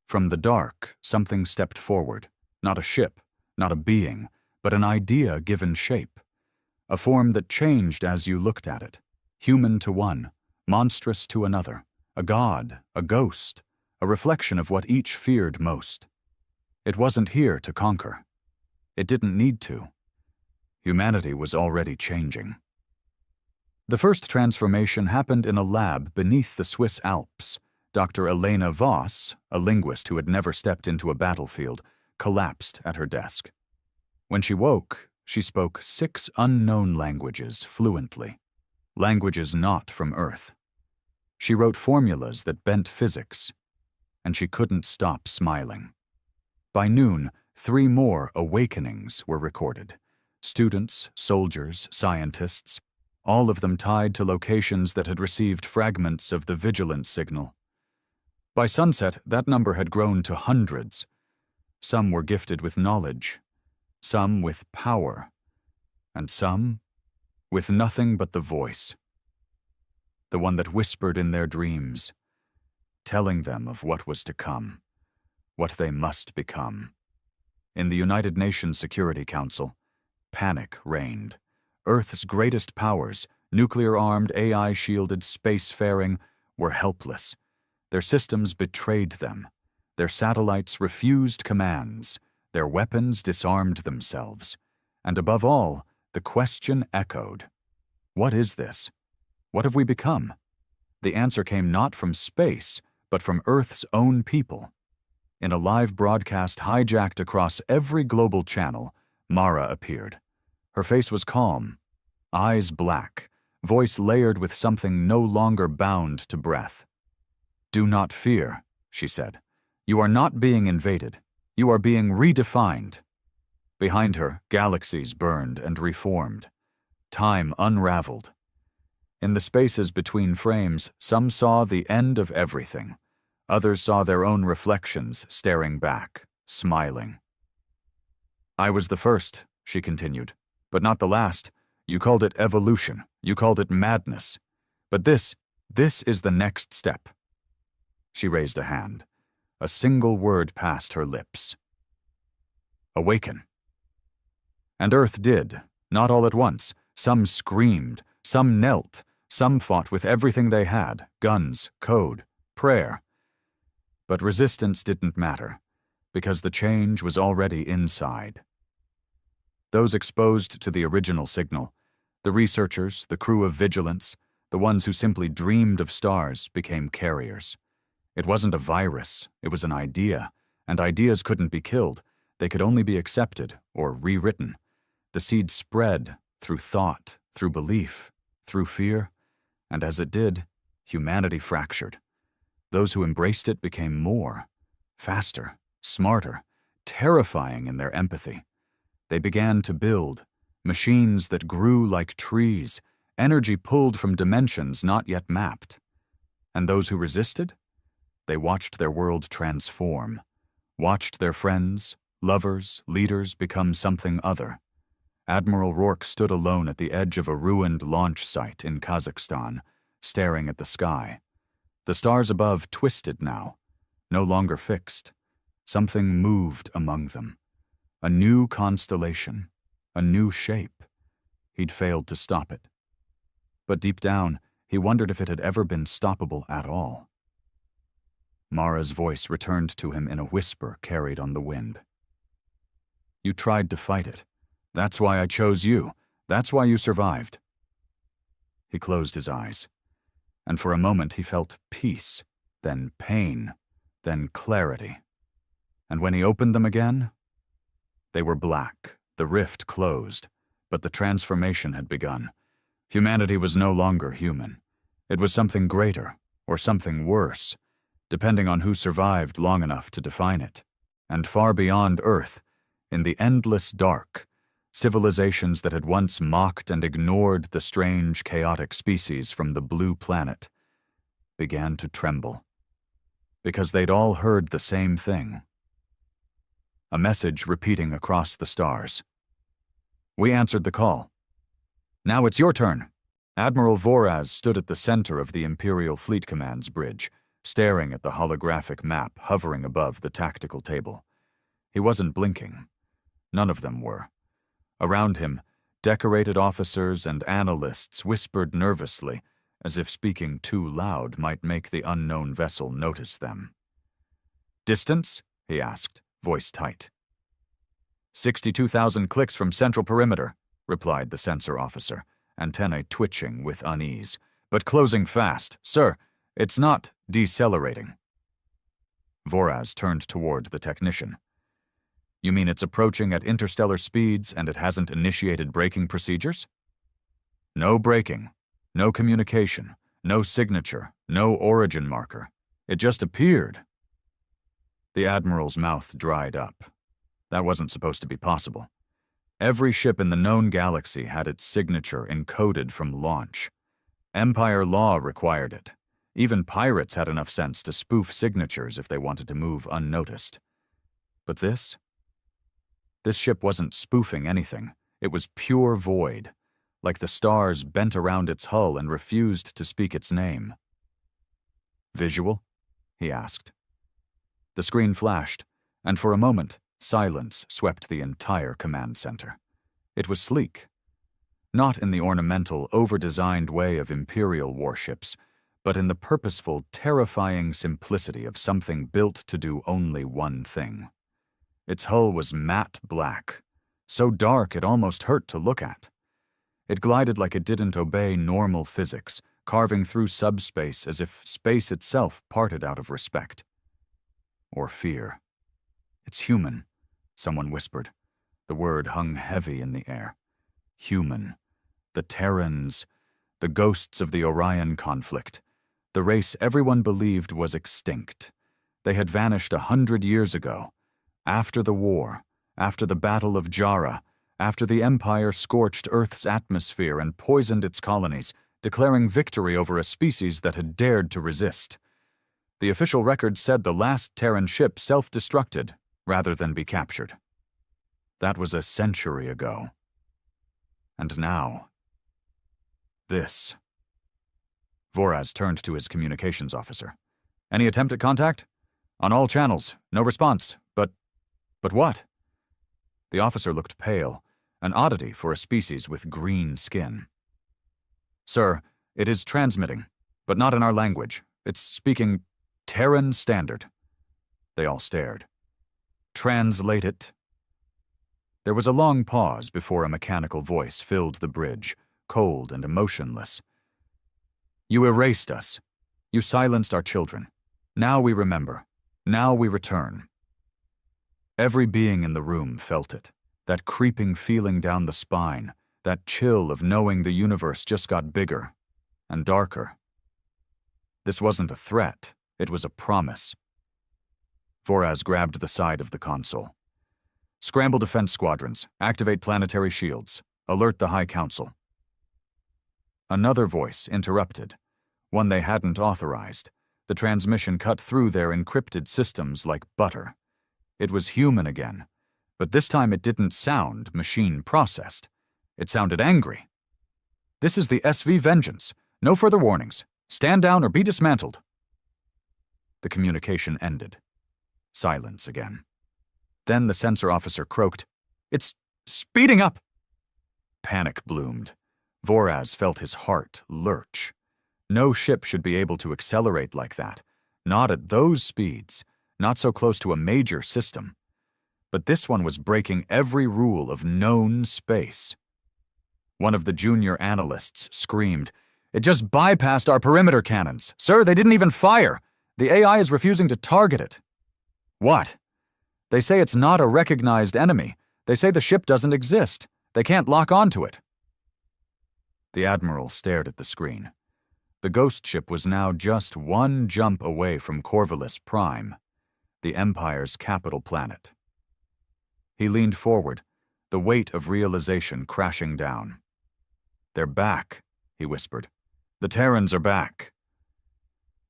Speaker 1: From the dark, something stepped forward. Not a ship, not a being, but an idea given shape. A form that changed as you looked at it. Human to one, monstrous to another. A god, a ghost, a reflection of what each feared most. It wasn't here to conquer. It didn't need to. Humanity was already changing. The first transformation happened in a lab beneath the Swiss Alps. Dr. Elena Voss, a linguist who had never stepped into a battlefield, collapsed at her desk. When she woke, she spoke 6 unknown languages fluently, languages not from Earth. She wrote formulas that bent physics, and she couldn't stop smiling. By noon, 3 more awakenings were recorded. Students, soldiers, scientists, all of them tied to locations that had received fragments of the vigilance signal. By sunset, that number had grown to hundreds. Some were gifted with knowledge, some with power, and some with nothing but the voice. The one that whispered in their dreams, telling them of what was to come, what they must become. In the United Nations Security Council, Panic reigned. Earth's greatest powers, nuclear-armed, AI-shielded spacefaring, were helpless. Their systems betrayed them. Their satellites refused commands. Their weapons disarmed themselves. And above all, the question echoed. What is this? What have we become? The answer came not from space, but from Earth's own people. In a live broadcast hijacked across every global channel, Mara appeared. Her face was calm, eyes black, voice layered with something no longer bound to breath. "Do not fear," she said. "You are not being invaded. You are being redefined." Behind her, galaxies burned and reformed. Time unraveled. In the spaces between frames, some saw the end of everything. Others saw their own reflections staring back, smiling. "I was the first," she continued, "but not the last. You called it evolution. You called it madness. But this is the next step." She raised a hand. A single word passed her lips. "Awaken." And Earth did, not all at once. Some screamed, some knelt, some fought with everything they had, guns, code, prayer. But resistance didn't matter, because the change was already inside. Those exposed to the original signal, the researchers, the crew of vigilance, the ones who simply dreamed of stars, became carriers. It wasn't a virus, it was an idea, and ideas couldn't be killed. They could only be accepted or rewritten. The seed spread through thought, through belief, through fear, and as it did, humanity fractured. Those who embraced it became more, faster, smarter, terrifying in their empathy. They began to build machines that grew like trees, energy pulled from dimensions not yet mapped. And those who resisted? They watched their world transform, watched their friends, lovers, leaders become something other. Admiral Rourke stood alone at the edge of a ruined launch site in Kazakhstan, staring at the sky. The stars above twisted now, no longer fixed. Something moved among them. A new constellation, a new shape. He'd failed to stop it. But deep down, he wondered if it had ever been stoppable at all. Mara's voice returned to him in a whisper carried on the wind. "You tried to fight it. That's why I chose you. That's why you survived." He closed his eyes, and for a moment he felt peace, then pain, then clarity. And when he opened them again, they were black, the rift closed, but the transformation had begun. Humanity was no longer human. It was something greater, or something worse, depending on who survived long enough to define it. And far beyond Earth, in the endless dark, civilizations that had once mocked and ignored the strange, chaotic species from the blue planet began to tremble. Because they'd all heard the same thing. A message repeating across the stars. "We answered the call. Now it's your turn." Admiral Voraz stood at the center of the Imperial Fleet Command's bridge, staring at the holographic map hovering above the tactical table. He wasn't blinking. None of them were. Around him, decorated officers and analysts whispered nervously, as if speaking too loud might make the unknown vessel notice them. "Distance?" he asked, voice tight. 62,000 clicks from central perimeter," replied the sensor officer, antennae twitching with unease. "But closing fast. Sir, it's not decelerating." Voraz turned toward the technician. "You mean it's approaching at interstellar speeds and it hasn't initiated braking procedures?" "No braking, no communication, no signature, no origin marker. It just appeared." The Admiral's mouth dried up. That wasn't supposed to be possible. Every ship in the known galaxy had its signature encoded from launch. Empire law required it. Even pirates had enough sense to spoof signatures if they wanted to move unnoticed. But this ship wasn't spoofing anything. It was pure void, like the stars bent around its hull and refused to speak its name. "Visual?" he asked. The screen flashed, and for a moment, silence swept the entire command center. It was sleek. Not in the ornamental, over-designed way of Imperial warships, but in the purposeful, terrifying simplicity of something built to do only one thing. Its hull was matte black, so dark it almost hurt to look at. It glided like it didn't obey normal physics, carving through subspace as if space itself parted out of respect. Or fear. "It's human," someone whispered. The word hung heavy in the air. Human. The Terrans. The ghosts of the Orion conflict. The race everyone believed was extinct. They had vanished 100 years ago. After the war. After the Battle of Jara. After the Empire scorched Earth's atmosphere and poisoned its colonies, declaring victory over a species that had dared to resist. The official record said the last Terran ship self-destructed rather than be captured. That was a century ago. And now, this. Voraz turned to his communications officer. "Any attempt at contact? On all channels, no response, but what?" The officer looked pale, an oddity for a species with green skin. "Sir, it is transmitting, but not in our language. It's speaking Terran Standard." They all stared. "Translate it." There was a long pause before a mechanical voice filled the bridge, cold and emotionless. "You erased us. You silenced our children. Now we remember. Now we return." Every being in the room felt it, that creeping feeling down the spine, that chill of knowing the universe just got bigger and darker. This wasn't a threat, it was a promise. Voraz grabbed the side of the console. "Scramble defense squadrons, activate planetary shields, alert the High Council." Another voice interrupted, one they hadn't authorized. The transmission cut through their encrypted systems like butter. It was human again, but this time it didn't sound machine-processed. It sounded angry. "This is the SV Vengeance. No further warnings. Stand down or be dismantled." The communication ended. Silence again. Then the sensor officer croaked, "It's speeding up!" Panic bloomed. Voraz felt his heart lurch. No ship should be able to accelerate like that. Not at those speeds. Not so close to a major system. But this one was breaking every rule of known space. One of the junior analysts screamed, "It just bypassed our perimeter cannons. Sir, they didn't even fire. The AI is refusing to target it." "What?" "They say it's not a recognized enemy. They say the ship doesn't exist. They can't lock onto it." The Admiral stared at the screen. The ghost ship was now just one jump away from Corvallis Prime, the Empire's capital planet. He leaned forward, the weight of realization crashing down. "They're back," he whispered. "The Terrans are back."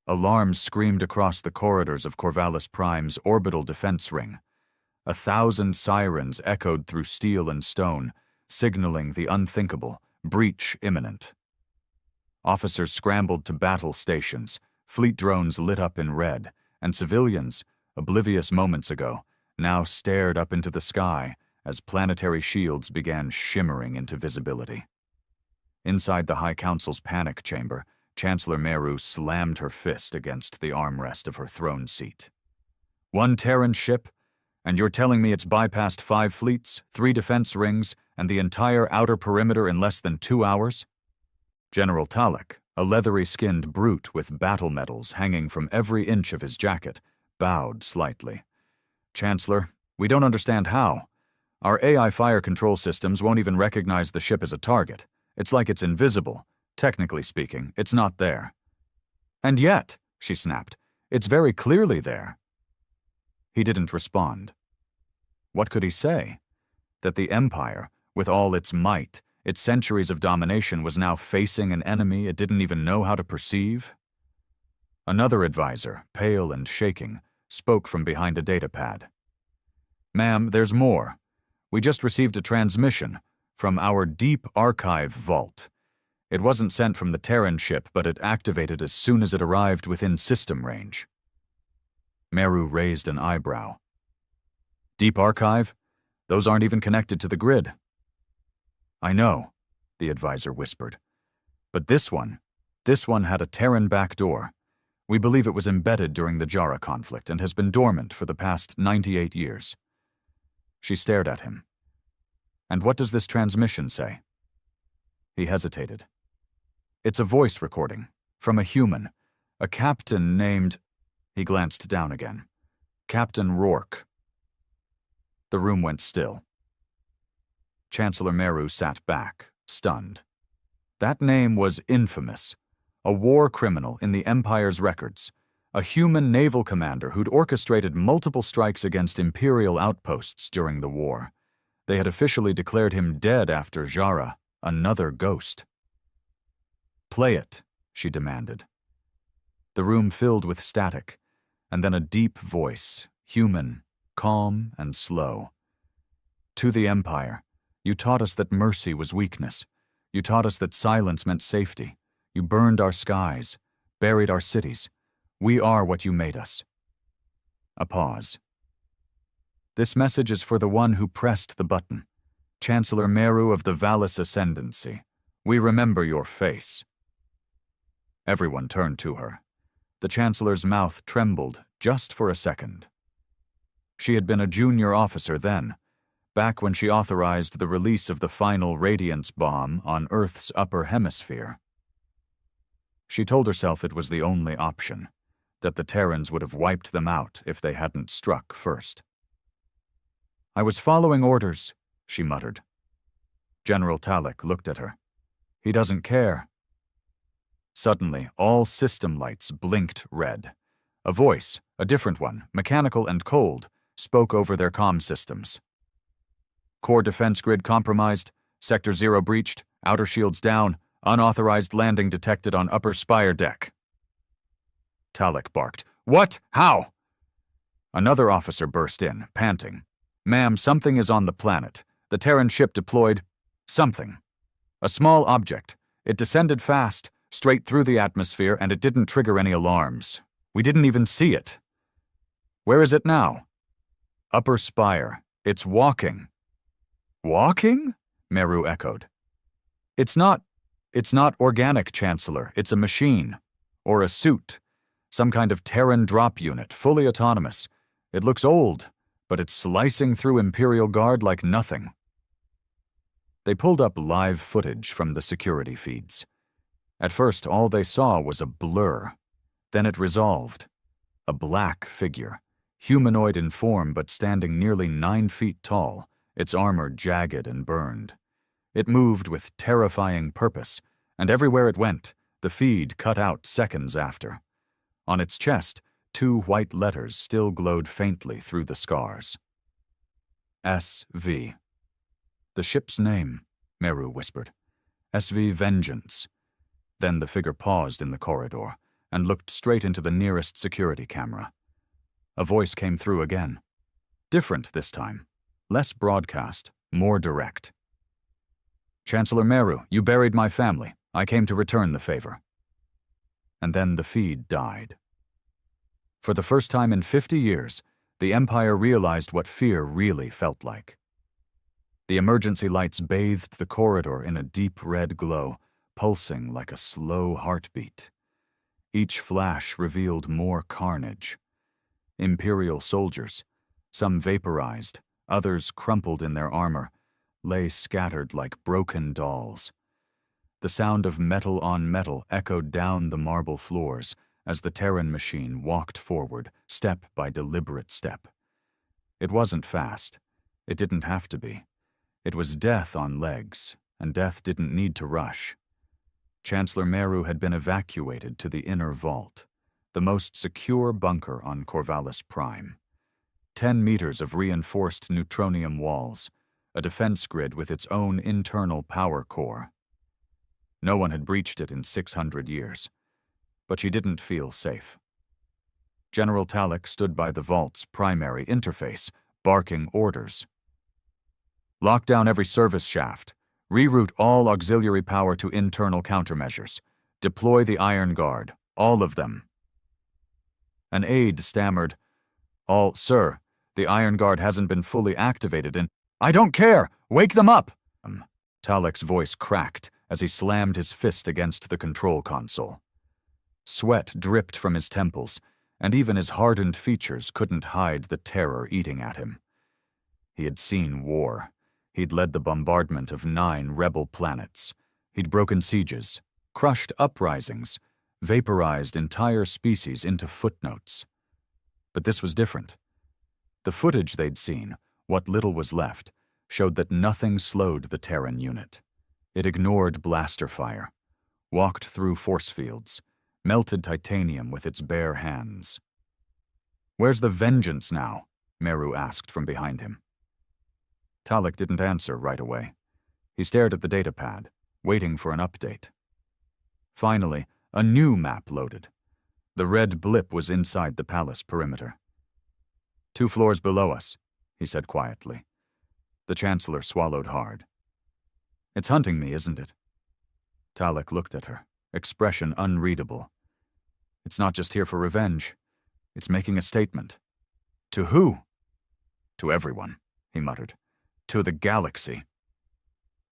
Speaker 1: Alarms screamed across the corridors of Corvallis Prime's orbital defense ring. 1,000 sirens echoed through steel and stone, signaling the unthinkable, breach imminent. Officers scrambled to battle stations, fleet drones lit up in red, and civilians, oblivious moments ago, now stared up into the sky as planetary shields began shimmering into visibility. Inside the High Council's panic chamber, Chancellor Meru slammed her fist against the armrest of her throne seat. "One Terran ship? And you're telling me it's bypassed 5 fleets, 3 defense rings, and the entire outer perimeter in less than 2 hours?" General Talek, a leathery-skinned brute with battle medals hanging from every inch of his jacket, bowed slightly. "Chancellor, we don't understand how. Our AI fire control systems won't even recognize the ship as a target. It's like it's invisible. Technically speaking, it's not there." "And yet," she snapped, "it's very clearly there." He didn't respond. What could he say? That the Empire, with all its might, its centuries of domination, was now facing an enemy it didn't even know how to perceive? Another advisor, pale and shaking, spoke from behind a datapad. "Ma'am, there's more. We just received a transmission from our deep archive vault. It wasn't sent from the Terran ship, but it activated as soon as it arrived within system range." Meru raised an eyebrow. "Deep archive? Those aren't even connected to the grid." I know, the advisor whispered. But this one had a Terran back door. We believe it was embedded during the Jara conflict and has been dormant for the past 98 years. She stared at him. And what does this transmission say? He hesitated. It's a voice recording, from a human, a captain named... He glanced down again. Captain Rourke. The room went still. Chancellor Meru sat back, stunned. That name was infamous. A war criminal in the Empire's records. A human naval commander who'd orchestrated multiple strikes against Imperial outposts during the war. They had officially declared him dead after Jara, another ghost. Play it, she demanded. The room filled with static, and then a deep voice, human, calm and slow. To the Empire, you taught us that mercy was weakness. You taught us that silence meant safety. You burned our skies, buried our cities. We are what you made us. A pause. This message is for the one who pressed the button. Chancellor Meru of the Valis Ascendancy. We remember your face. Everyone turned to her. The Chancellor's mouth trembled just for a second. She had been a junior officer then, back when she authorized the release of the final Radiance bomb on Earth's upper hemisphere. She told herself it was the only option, that the Terrans would have wiped them out if they hadn't struck first. I was following orders, she muttered. General Talek looked at her. He doesn't care. Suddenly, all system lights blinked red. A voice, a different one, mechanical and cold, spoke over their comm systems. Core defense grid compromised, Sector 0 breached, outer shields down, unauthorized landing detected on upper spire deck. Talek barked. What? How? Another officer burst in, panting. Ma'am, something is on the planet. The Terran ship deployed... something. A small object. It descended fast, straight through the atmosphere, and it didn't trigger any alarms. We didn't even see it. Where is it now? Upper spire. It's walking. Walking? Meru echoed. It's not organic, Chancellor. It's a machine. Or a suit. Some kind of Terran drop unit, fully autonomous. It looks old, but it's slicing through Imperial Guard like nothing. They pulled up live footage from the security feeds. At first, all they saw was a blur. Then it resolved. A black figure, humanoid in form but standing nearly 9 feet tall, its armor jagged and burned. It moved with terrifying purpose, and everywhere it went, the feed cut out seconds after. On its chest, 2 white letters still glowed faintly through the scars. SV. The ship's name, Meru whispered. SV Vengeance. Then the figure paused in the corridor and looked straight into the nearest security camera. A voice came through again. Different this time. Less broadcast, more direct. Chancellor Meru, you buried my family. I came to return the favor. And then the feed died. For the first time in 50 years, the Empire realized what fear really felt like. The emergency lights bathed the corridor in a deep red glow, pulsing like a slow heartbeat. Each flash revealed more carnage. Imperial soldiers, some vaporized, others crumpled in their armor, lay scattered like broken dolls. The sound of metal on metal echoed down the marble floors as the Terran machine walked forward, step by deliberate step. It wasn't fast. It didn't have to be. It was death on legs, and death didn't need to rush. Chancellor Meru had been evacuated to the inner vault, the most secure bunker on Corvallis Prime. 10 meters of reinforced neutronium walls, a defense grid with its own internal power core. No one had breached it in 600 years, but she didn't feel safe. General Talek stood by the vault's primary interface, barking orders. Lock down every service shaft. Reroute all auxiliary power to internal countermeasures. Deploy the Iron Guard, all of them. An aide stammered, Sir, the Iron Guard hasn't been fully activated and... I don't care! Wake them up! Talek's voice cracked as he slammed his fist against the control console. Sweat dripped from his temples, and even his hardened features couldn't hide the terror eating at him. He had seen war. He'd led the bombardment of 9 rebel planets. He'd broken sieges, crushed uprisings, vaporized entire species into footnotes. But this was different. The footage they'd seen, what little was left, showed that nothing slowed the Terran unit. It ignored blaster fire, walked through force fields, melted titanium with its bare hands. "Where's the vengeance now?" Meru asked from behind him. Talek didn't answer right away. He stared at the datapad, waiting for an update. Finally, a new map loaded. The red blip was inside the palace perimeter. "2 floors below us," he said quietly. The Chancellor swallowed hard. "It's hunting me, isn't it?" Talek looked at her, expression unreadable. "It's not just here for revenge. It's making a statement." "To who?" "To everyone," he muttered. "To the galaxy."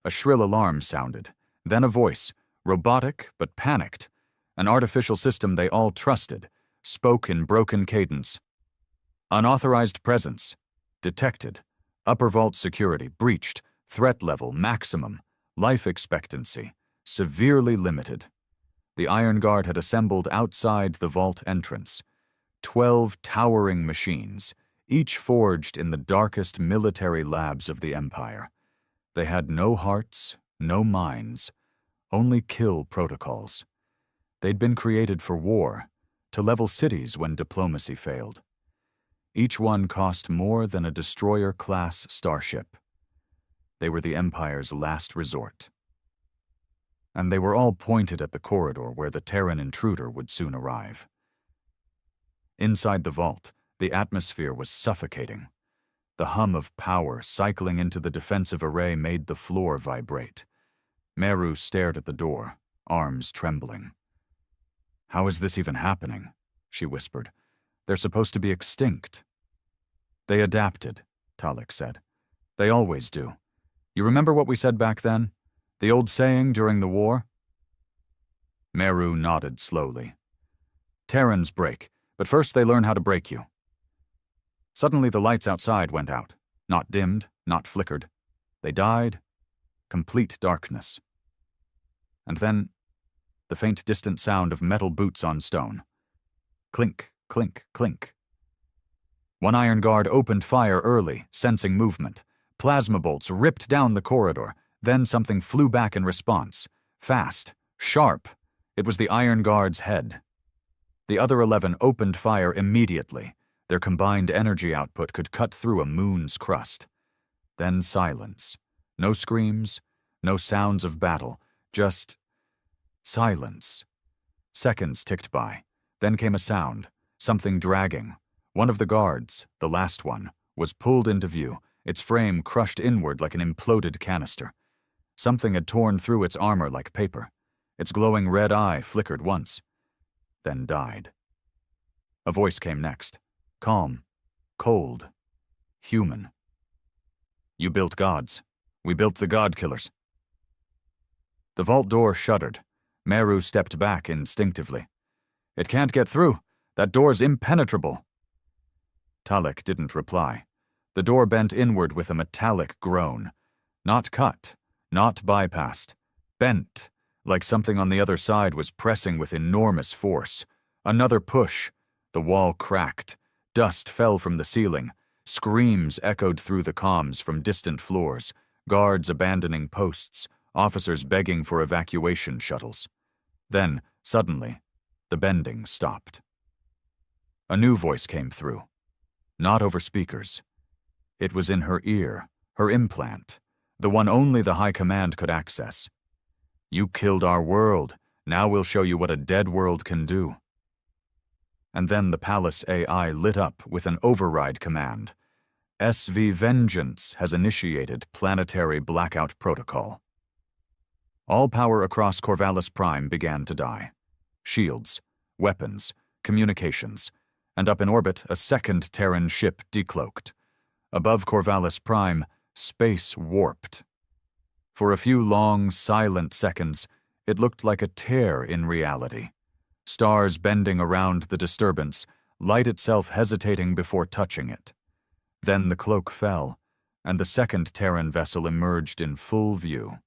Speaker 1: A shrill alarm sounded, then a voice, robotic but panicked. An artificial system they all trusted, spoke in broken cadence. "Unauthorized presence. Detected. Upper vault security breached. Threat level maximum. Life expectancy severely limited." The Iron Guard had assembled outside the vault entrance. 12 towering machines, each forged in the darkest military labs of the Empire. They had no hearts, no minds, only kill protocols. They'd been created for war, to level cities when diplomacy failed. Each one cost more than a destroyer-class starship. They were the Empire's last resort. And they were all pointed at the corridor where the Terran intruder would soon arrive. Inside the vault, the atmosphere was suffocating. The hum of power cycling into the defensive array made the floor vibrate. Meru stared at the door, arms trembling. "How is this even happening?" she whispered. "They're supposed to be extinct." "They adapted," Talek said. "They always do. You remember what we said back then? The old saying during the war?" Meru nodded slowly. "Terrans break, but first they learn how to break you." Suddenly the lights outside went out, not dimmed, not flickered. They died, complete darkness. And then, the faint distant sound of metal boots on stone. Clink, clink, clink. One Iron Guard opened fire early, sensing movement. Plasma bolts ripped down the corridor, then something flew back in response. Fast, sharp. It was the Iron Guard's head. The other 11 opened fire immediately. Their combined energy output could cut through a moon's crust. Then silence. No screams, no sounds of battle, just silence. Seconds ticked by. Then came a sound, something dragging. One of the guards, the last one, was pulled into view, its frame crushed inward like an imploded canister. Something had torn through its armor like paper. Its glowing red eye flickered once, then died. A voice came next. Calm, cold, human. "You built gods. We built the God Killers." The vault door shuddered. Meru stepped back instinctively. "It can't get through. That door's impenetrable." Talek didn't reply. The door bent inward with a metallic groan. Not cut, not bypassed. Bent, like something on the other side was pressing with enormous force. Another push. The wall cracked. Dust fell from the ceiling. Screams echoed through the comms from distant floors. Guards abandoning posts. Officers begging for evacuation shuttles. Then, suddenly, the bending stopped. A new voice came through. Not over speakers. It was in her ear, her implant, the one only the High Command could access. "You killed our world. Now we'll show you what a dead world can do." And then the Palace AI lit up with an override command. "SV Vengeance has initiated planetary blackout protocol." All power across Corvallis Prime began to die. Shields, weapons, communications, and up in orbit a second Terran ship decloaked. Above Corvallis Prime, space warped. For a few long, silent seconds, it looked like a tear in reality. Stars bending around the disturbance, light itself hesitating before touching it. Then the cloak fell, and the second Terran vessel emerged in full view.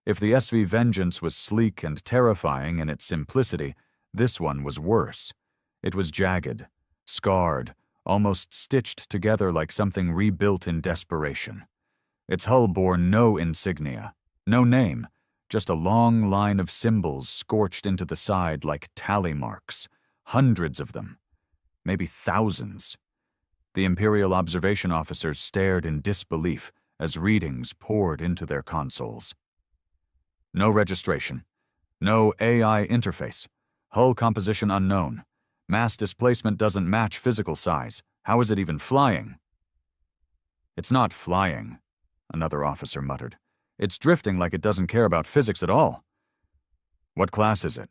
Speaker 1: If the SV Vengeance was sleek and terrifying in its simplicity, this one was worse. It was jagged, scarred, almost stitched together like something rebuilt in desperation. Its hull bore no insignia, no name, just a long line of symbols scorched into the side like tally marks, hundreds of them, maybe thousands. The Imperial observation officers stared in disbelief as readings poured into their consoles. No registration, no AI interface, hull composition unknown, mass displacement doesn't match physical size. How is it even flying? It's not flying, another officer muttered. It's drifting like it doesn't care about physics at all. What class is it?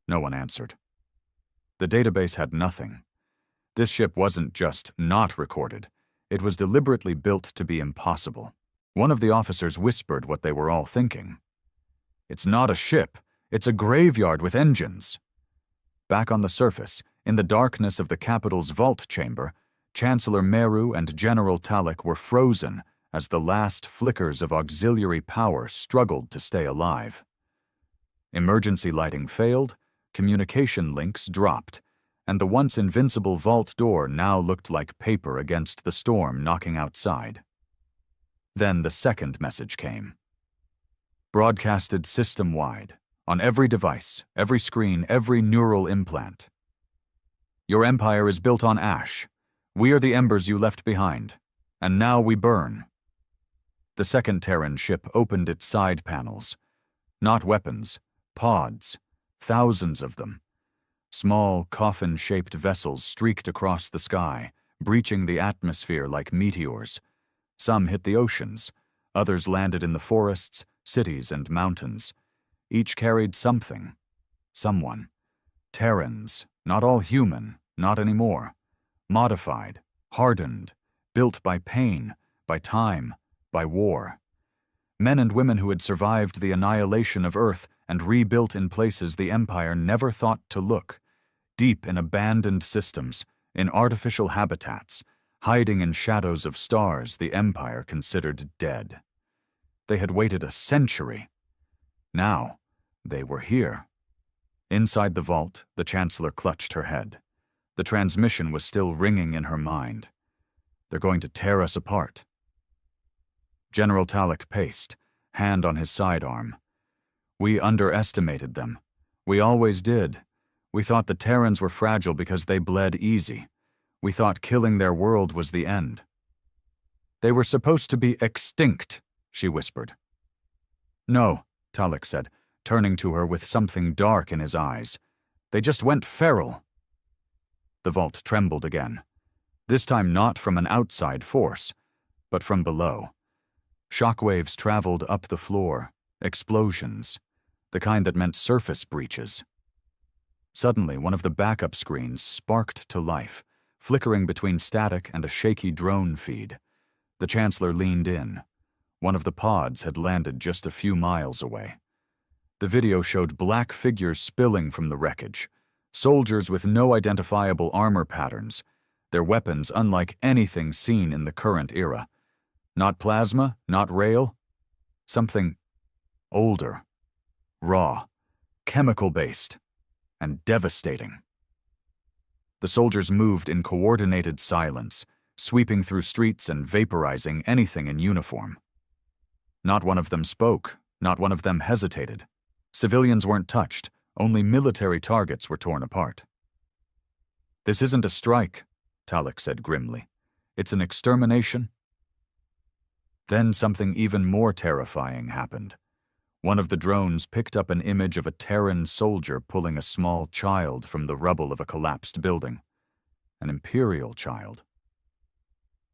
Speaker 1: No one answered. The database had nothing. This ship wasn't just not recorded. It was deliberately built to be impossible. One of the officers whispered what they were all thinking. It's not a ship. It's a graveyard with engines. Back on the surface, in the darkness of the Capitol's vault chamber, Chancellor Meru and General Talek were frozen as the last flickers of auxiliary power struggled to stay alive. Emergency lighting failed, communication links dropped, and the once invincible vault door now looked like paper against the storm knocking outside. Then the second message came. Broadcasted system-wide, on every device, every screen, every neural implant. Your empire is built on ash. We are the embers you left behind, and now we burn. The second Terran ship opened its side panels. Not weapons, pods, thousands of them. Small, coffin-shaped vessels streaked across the sky, breaching the atmosphere like meteors. Some hit the oceans, others landed in the forests, cities, and mountains. Each carried something, someone. Terrans, not all human, not anymore. Modified, hardened, built by pain, by time, by war. Men and women who had survived the annihilation of Earth and rebuilt in places the Empire never thought to look. Deep in abandoned systems, in artificial habitats, hiding in shadows of stars the Empire considered dead. They had waited a century. Now, they were here. Inside the vault, the Chancellor clutched her head. The transmission was still ringing in her mind. They're going to tear us apart. General Talek paced, hand on his sidearm. We underestimated them. We always did. We thought the Terrans were fragile because they bled easy. We thought killing their world was the end. They were supposed to be extinct, she whispered. No, Talek said, turning to her with something dark in his eyes. They just went feral. The vault trembled again. This time not from an outside force, but from below. Shockwaves traveled up the floor, explosions, the kind that meant surface breaches. Suddenly, one of the backup screens sparked to life, flickering between static and a shaky drone feed. The Chancellor leaned in. One of the pods had landed just a few miles away. The video showed black figures spilling from the wreckage, soldiers with no identifiable armor patterns, their weapons unlike anything seen in the current era. Not plasma, not rail. Something older, raw, chemical-based, and devastating. The soldiers moved in coordinated silence, sweeping through streets and vaporizing anything in uniform. Not one of them spoke, not one of them hesitated. Civilians weren't touched, only military targets were torn apart. This isn't a strike, Talek said grimly. It's an extermination. Then something even more terrifying happened. One of the drones picked up an image of a Terran soldier pulling a small child from the rubble of a collapsed building. An Imperial child.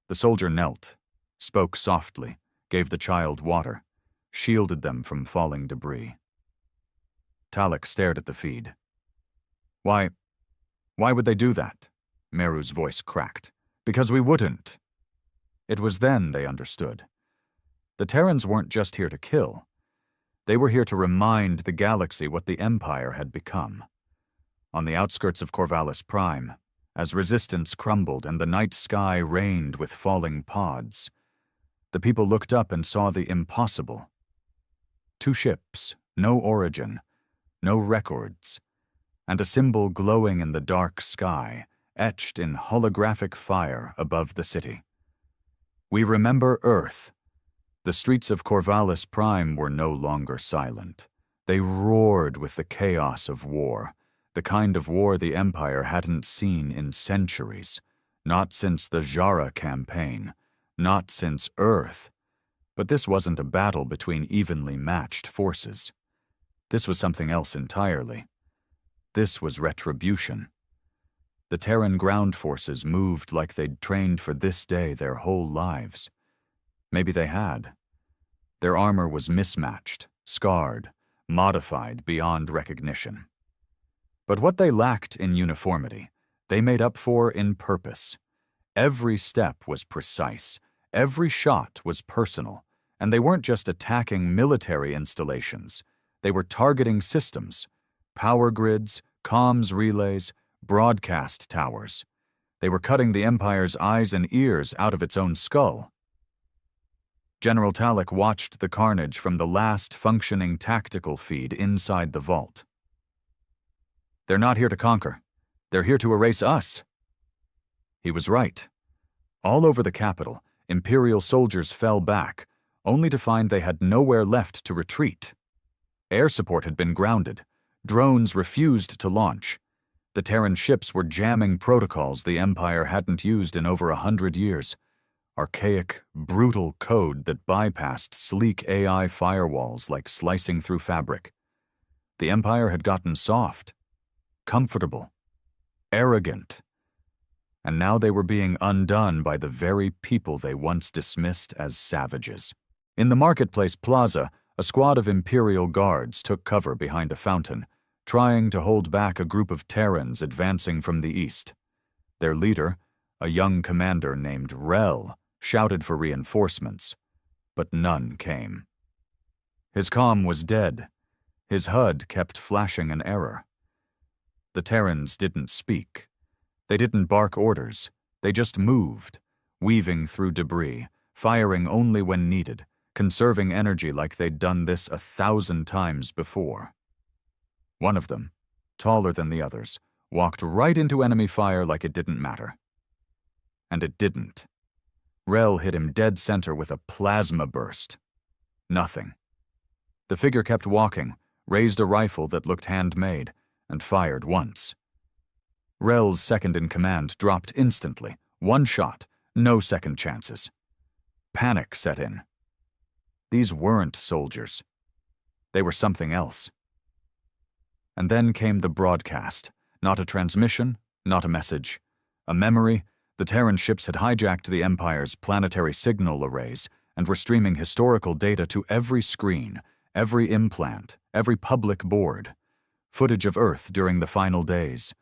Speaker 1: The soldier knelt, spoke softly, gave the child water, shielded them from falling debris. Talek stared at the feed. Why would they do that? Meru's voice cracked. Because we wouldn't. It was then they understood. The Terrans weren't just here to kill. They were here to remind the galaxy what the Empire had become. On the outskirts of Corvallis Prime, as resistance crumbled and the night sky rained with falling pods, the people looked up and saw the impossible. 2 ships, no origin, no records, and a symbol glowing in the dark sky, etched in holographic fire above the city. We remember Earth. The streets of Corvallis Prime were no longer silent. They roared with the chaos of war, the kind of war the Empire hadn't seen in centuries, not since the Jara campaign, not since Earth. But this wasn't a battle between evenly matched forces. This was something else entirely. This was retribution. The Terran ground forces moved like they'd trained for this day their whole lives. Maybe they had. Their armor was mismatched, scarred, modified beyond recognition. But what they lacked in uniformity, they made up for in purpose. Every step was precise, every shot was personal, and they weren't just attacking military installations. They were targeting systems, power grids, comms relays, broadcast towers. They were cutting the Empire's eyes and ears out of its own skull. General Talek watched the carnage from the last functioning tactical feed inside the vault. They're not here to conquer. They're here to erase us. He was right. All over the capital, Imperial soldiers fell back, only to find they had nowhere left to retreat. Air support had been grounded. Drones refused to launch. The Terran ships were jamming protocols the Empire hadn't used in over 100 years. Archaic, brutal code that bypassed sleek AI firewalls like slicing through fabric. The Empire had gotten soft, comfortable, arrogant. And now they were being undone by the very people they once dismissed as savages. In the marketplace plaza, a squad of Imperial guards took cover behind a fountain, trying to hold back a group of Terrans advancing from the east. Their leader, a young commander named Rel, shouted for reinforcements, but none came. His comm was dead. His HUD kept flashing an error. The Terrans didn't speak. They didn't bark orders. They just moved, weaving through debris, firing only when needed, conserving energy like they'd done this 1,000 times before. One of them, taller than the others, walked right into enemy fire like it didn't matter. And it didn't. Rel hit him dead center with a plasma burst. Nothing. The figure kept walking, raised a rifle that looked handmade, and fired once. Rel's second-in-command dropped instantly. One shot, no second chances. Panic set in. These weren't soldiers. They were something else. And then came the broadcast. Not a transmission, not a message. A memory. The Terran ships had hijacked the Empire's planetary signal arrays and were streaming historical data to every screen, every implant, every public board. Footage of Earth during the final days.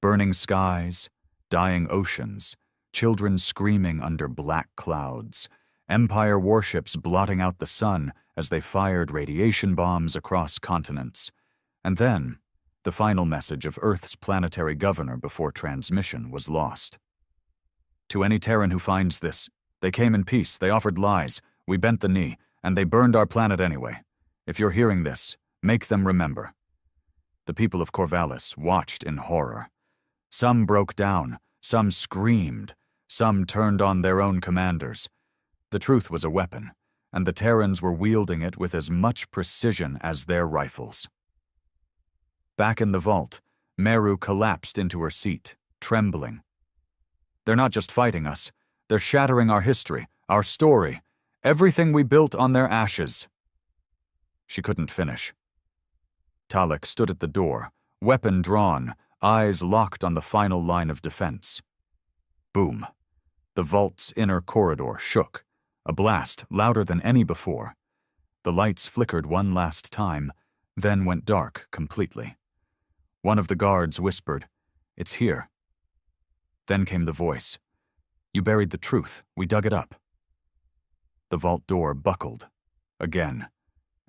Speaker 1: Burning skies, dying oceans, children screaming under black clouds, Empire warships blotting out the sun as they fired radiation bombs across continents. And then, the final message of Earth's planetary governor before transmission was lost. To any Terran who finds this, they came in peace, they offered lies, we bent the knee, and they burned our planet anyway. If you're hearing this, make them remember. The people of Corvallis watched in horror. Some broke down, some screamed, some turned on their own commanders. The truth was a weapon, and the Terrans were wielding it with as much precision as their rifles. Back in the vault, Meru collapsed into her seat, trembling. They're not just fighting us, they're shattering our history, our story, everything we built on their ashes. She couldn't finish. Talek stood at the door, weapon drawn, eyes locked on the final line of defense. Boom. The vault's inner corridor shook, a blast louder than any before. The lights flickered one last time, then went dark completely. One of the guards whispered, "It's here." Then came the voice. "You buried the truth. We dug it up." The vault door buckled. Again.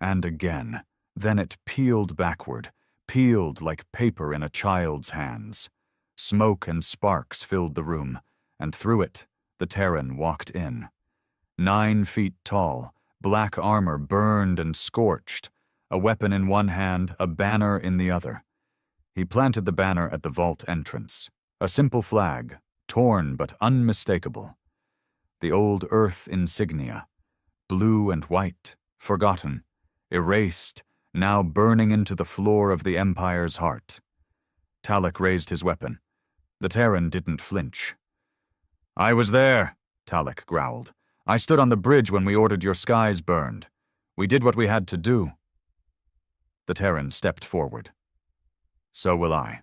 Speaker 1: And again. Then it peeled backward, peeled like paper in a child's hands. Smoke and sparks filled the room, and through it, the Terran walked in. 9 feet tall, black armor burned and scorched, a weapon in one hand, a banner in the other. He planted the banner at the vault entrance, a simple flag, torn but unmistakable. The old Earth insignia, blue and white, forgotten, erased, now burning into the floor of the Empire's heart. Talek raised his weapon. The Terran didn't flinch. "I was there," Talek growled. "I stood on the bridge when we ordered your skies burned. We did what we had to do." The Terran stepped forward. "So will I."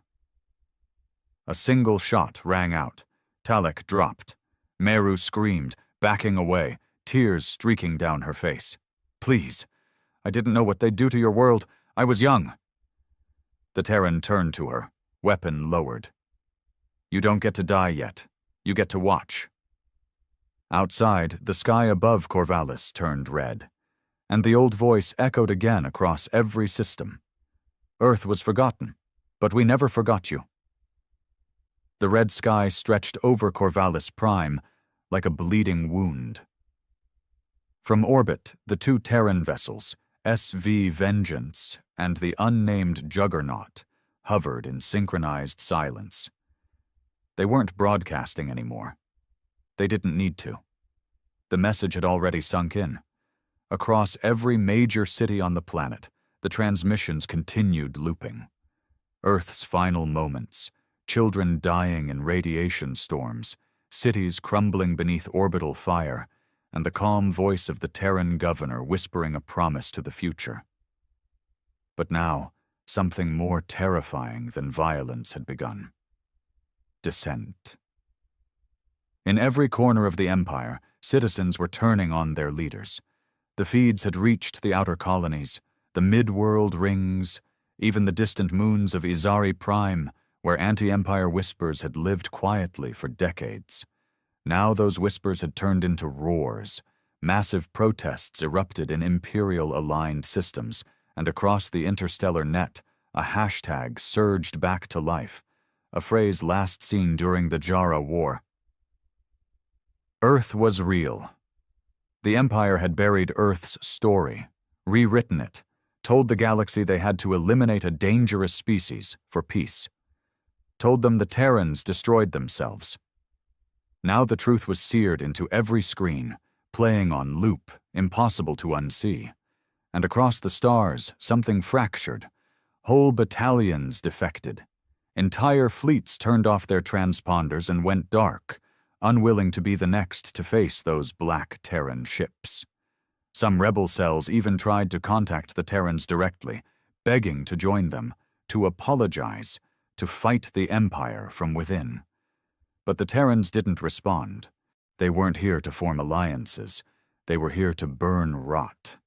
Speaker 1: A single shot rang out. Talek dropped. Meru screamed, backing away, tears streaking down her face. "Please. I didn't know what they'd do to your world. I was young." The Terran turned to her, weapon lowered. "You don't get to die yet. You get to watch." Outside, the sky above Corvallis turned red, and the old voice echoed again across every system. "Earth was forgotten, but we never forgot you." The red sky stretched over Corvallis Prime like a bleeding wound. From orbit, the 2 Terran vessels, SV Vengeance and the unnamed Juggernaut, hovered in synchronized silence. They weren't broadcasting anymore. They didn't need to. The message had already sunk in. Across every major city on the planet, the transmissions continued looping. Earth's final moments, children dying in radiation storms, cities crumbling beneath orbital fire, and the calm voice of the Terran governor whispering a promise to the future. But now, something more terrifying than violence had begun. Dissent. In every corner of the Empire, citizens were turning on their leaders. The feeds had reached the outer colonies, the mid-world rings, even the distant moons of Izari Prime, where anti-Empire whispers had lived quietly for decades. Now those whispers had turned into roars. Massive protests erupted in Imperial-aligned systems, and across the interstellar net, a hashtag surged back to life, a phrase last seen during the Jara War. Earth was real. The Empire had buried Earth's story, rewritten it, told the galaxy they had to eliminate a dangerous species for peace. Told them the Terrans destroyed themselves. Now the truth was seared into every screen, playing on loop, impossible to unsee. And across the stars, something fractured. Whole battalions defected. Entire fleets turned off their transponders and went dark, unwilling to be the next to face those black Terran ships. Some rebel cells even tried to contact the Terrans directly, begging to join them, to apologize, to fight the Empire from within. But the Terrans didn't respond. They weren't here to form alliances. They were here to burn rot.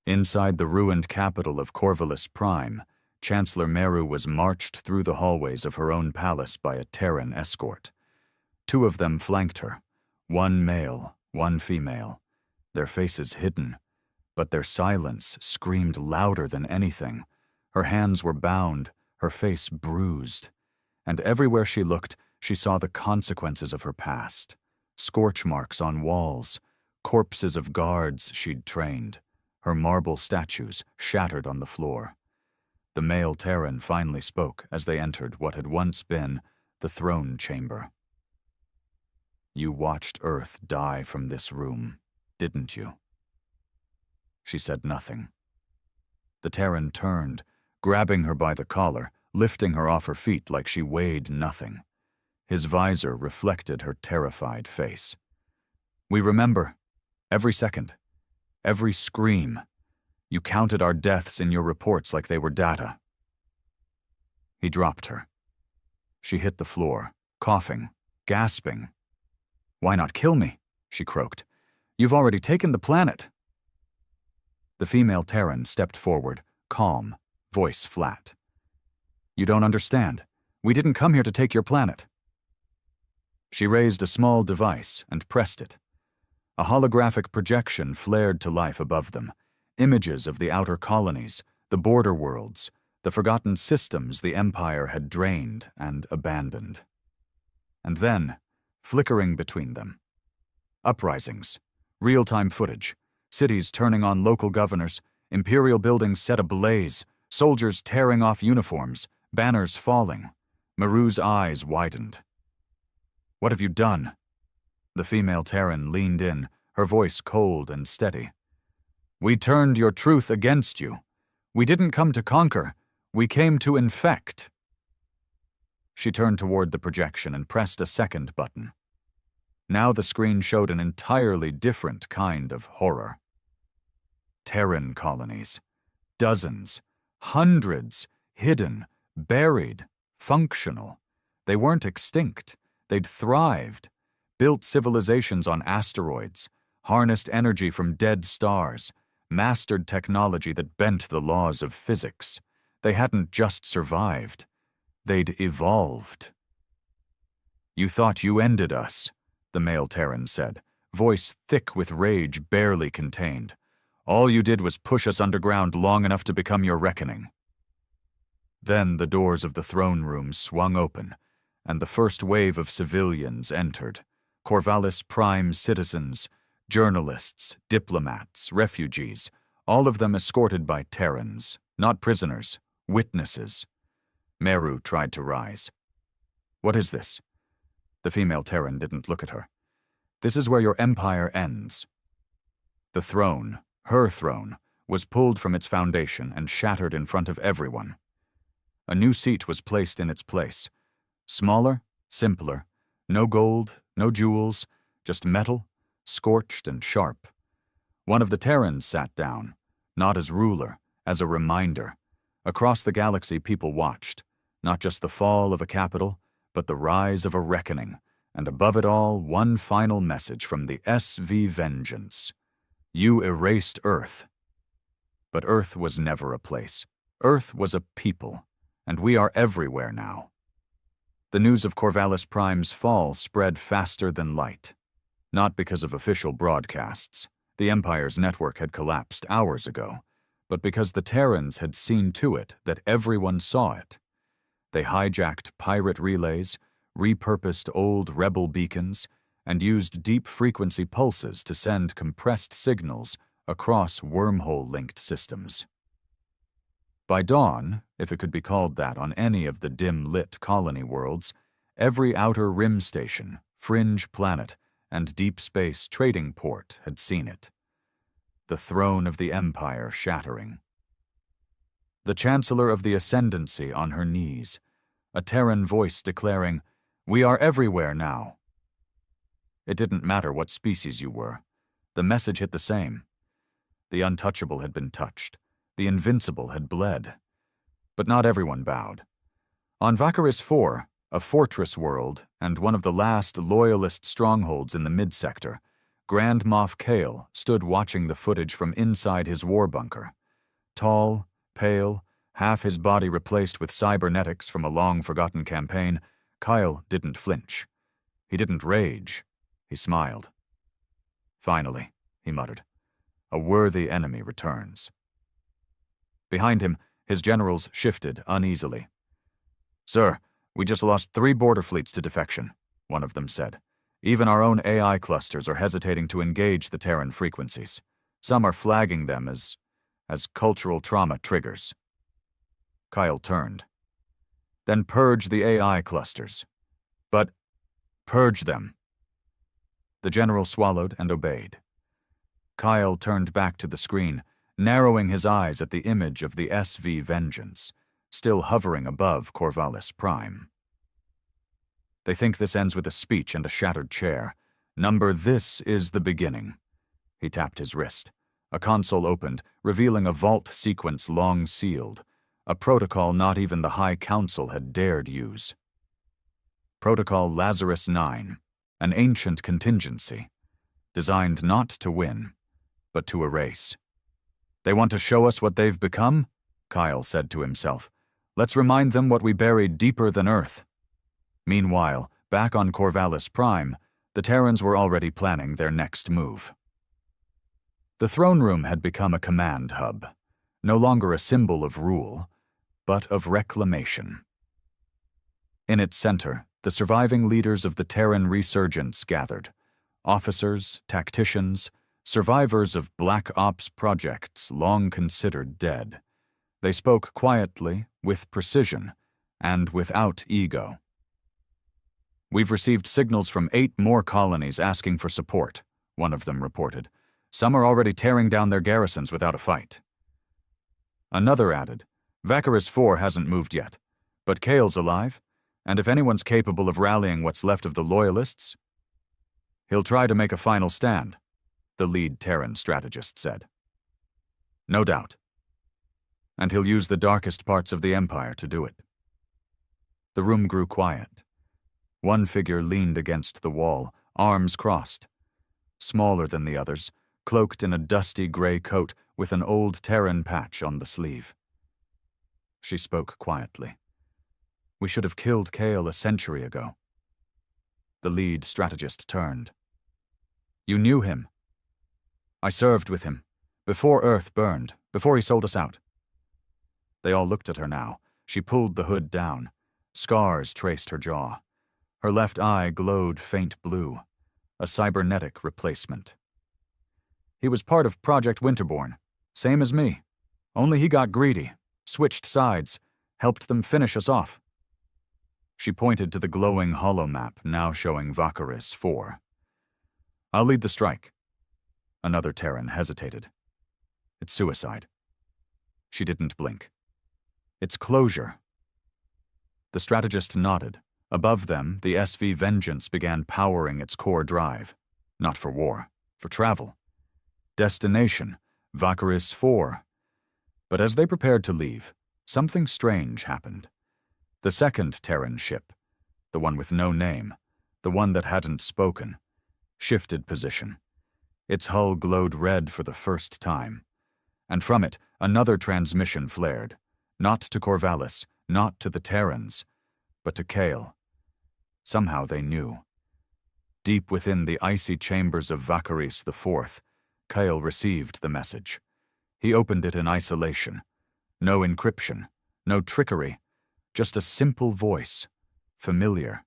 Speaker 1: Inside the ruined capital of Corvallis Prime, Chancellor Meru was marched through the hallways of her own palace by a Terran escort. 2 of them flanked her, 1 male, 1 female, their faces hidden, but their silence screamed louder than anything. Her hands were bound, her face bruised, and everywhere she looked, she saw the consequences of her past. Scorch marks on walls, corpses of guards she'd trained, her marble statues shattered on the floor. The male Terran finally spoke as they entered what had once been the throne chamber. "You watched Earth die from this room, didn't you?" She said nothing. The Terran turned, grabbing her by the collar, lifting her off her feet like she weighed nothing. His visor reflected her terrified face. "We remember. Every second. Every scream. You counted our deaths in your reports like they were data." He dropped her. She hit the floor, coughing, gasping. "Why not kill me?" she croaked. "You've already taken the planet." The female Terran stepped forward, calm, voice flat. "You don't understand. We didn't come here to take your planet." She raised a small device and pressed it. A holographic projection flared to life above them, images of the outer colonies, the border worlds, the forgotten systems the Empire had drained and abandoned. And then, flickering between them, uprisings, real-time footage, cities turning on local governors, imperial buildings set ablaze, soldiers tearing off uniforms, banners falling. Maru's eyes widened. "What have you done?" The female Terran leaned in, her voice cold and steady. "We turned your truth against you. We didn't come to conquer. We came to infect." She turned toward the projection and pressed a second button. Now the screen showed an entirely different kind of horror. Terran colonies. Dozens. Hundreds. Hidden. Buried. Functional. They weren't extinct. They'd thrived. Built civilizations on asteroids. Harnessed energy from dead stars. Mastered technology that bent the laws of physics. They hadn't just survived. They'd evolved. "You thought you ended us," the male Terran said, voice thick with rage barely contained. "All you did was push us underground long enough to become your reckoning." Then the doors of the throne room swung open, and the first wave of civilians entered. Corvallis Prime citizens, journalists, diplomats, refugees, all of them escorted by Terrans, not prisoners, witnesses. Meru tried to rise. "What is this?" The female Terran didn't look at her. "This is where your empire ends." The throne, her throne, was pulled from its foundation and shattered in front of everyone. A new seat was placed in its place. Smaller, simpler, no gold, no jewels, just metal, scorched and sharp. One of the Terrans sat down, not as ruler, as a reminder. Across the galaxy people watched, not just the fall of a capital, but the rise of a reckoning, and above it all, one final message from the SV Vengeance. You erased Earth. But Earth was never a place. Earth was a people, and we are everywhere now. The news of Corvallis Prime's fall spread faster than light. Not because of official broadcasts. The Empire's network had collapsed hours ago, but because the Terrans had seen to it that everyone saw it. They hijacked pirate relays, repurposed old rebel beacons, and used deep-frequency pulses to send compressed signals across wormhole-linked systems. By dawn, if it could be called that on any of the dim-lit colony worlds, every outer rim station, fringe planet, and deep space trading port had seen it. The throne of the Empire shattering. The Chancellor of the Ascendancy on her knees, a Terran voice declaring, "We are everywhere now." It didn't matter what species you were. The message hit the same. The untouchable had been touched. The invincible had bled. But not everyone bowed. On Vakaris 4, a fortress world and one of the last loyalist strongholds in the mid-sector, Grand Moff Kale stood watching the footage from inside his war bunker. Tall, pale, half his body replaced with cybernetics from a long-forgotten campaign, Kyle didn't flinch. He didn't rage. He smiled. "Finally," he muttered, "a worthy enemy returns." Behind him, his generals shifted uneasily. "Sir, we just lost 3 border fleets to defection," one of them said. "Even our own AI clusters are hesitating to engage the Terran frequencies. Some are flagging them as cultural trauma triggers." Kyle turned. "Then purge the AI clusters." "But purge them." The general swallowed and obeyed. Kyle turned back to the screen, narrowing his eyes at the image of the SV Vengeance, still hovering above Corvallis Prime. "They think this ends with a speech and a shattered chair. Number, this is the beginning." He tapped his wrist. A console opened, revealing a vault sequence long sealed, a protocol not even the High Council had dared use. Protocol Lazarus 9, an ancient contingency, designed not to win, but to erase. "They want to show us what they've become?" Kyle said to himself. "Let's remind them what we buried deeper than Earth." Meanwhile, back on Corvallis Prime, The Terrans were already planning their next move. The throne room had become a command hub, no longer a symbol of rule, but of reclamation. In its center, the surviving leaders of the Terran resurgence gathered, officers, tacticians, survivors of Black Ops projects long considered dead. They spoke quietly, with precision, and without ego. "We've received signals from 8 more colonies asking for support," one of them reported. "Some are already tearing down their garrisons without a fight." Another added, "Vacaris 4 hasn't moved yet, but Kale's alive, and if anyone's capable of rallying what's left of the Loyalists, he'll try to make a final stand," the lead Terran strategist said. "No doubt. And he'll use the darkest parts of the Empire to do it." The room grew quiet. One figure leaned against the wall, arms crossed. Smaller than the others, cloaked in a dusty gray coat with an old Terran patch on the sleeve. She spoke quietly. "We should have killed Kale a century ago." The lead strategist turned. "You knew him." "I served with him, before Earth burned, before he sold us out." They all looked at her now. She pulled the hood down. Scars traced her jaw. Her left eye glowed faint blue, a cybernetic replacement. "He was part of Project Winterborn, same as me. Only he got greedy, switched sides, helped them finish us off." She pointed to the glowing holomap now showing Vacaris 4. "I'll lead the strike." Another Terran hesitated. "It's suicide." She didn't blink. "It's closure." The strategist nodded. Above them, the SV Vengeance began powering its core drive. Not for war, for travel. Destination, Vacaris 4. But as they prepared to leave, something strange happened. The second Terran ship, the one with no name, the one that hadn't spoken, shifted position. Its hull glowed red for the first time. And from it, another transmission flared. Not to Corvallis, not to the Terrans, but to Kale. Somehow they knew. Deep within the icy chambers of Vacaris IV, Kale received the message. He opened it in isolation. No encryption, no trickery, just a simple voice, familiar,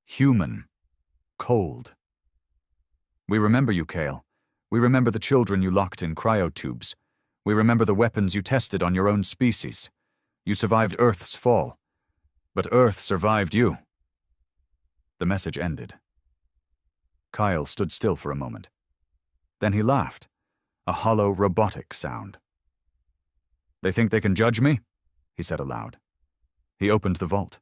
Speaker 1: human, cold. "We remember you, Kale. We remember the children you locked in cryotubes. We remember the weapons you tested on your own species. You survived Earth's fall. But Earth survived you." The message ended. Kyle stood still for a moment. Then he laughed, a hollow robotic sound. "They think they can judge me?" he said aloud. He opened the vault.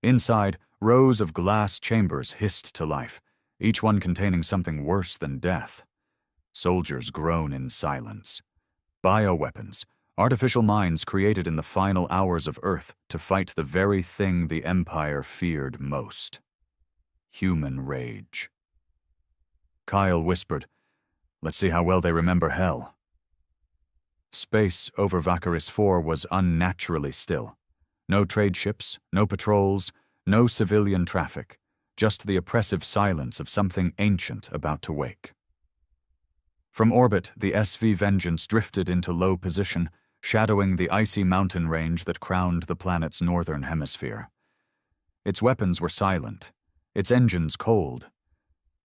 Speaker 1: Inside, rows of glass chambers hissed to life, each one containing something worse than death. Soldiers groan in silence. Bioweapons, artificial minds created in the final hours of Earth to fight the very thing the Empire feared most. Human rage. Kyle whispered, "Let's see how well they remember hell." Space over Vacaris 4 was unnaturally still. No trade ships, no patrols, no civilian traffic, just the oppressive silence of something ancient about to wake. From orbit, the SV Vengeance drifted into low position, shadowing the icy mountain range that crowned the planet's northern hemisphere. Its weapons were silent, its engines cold,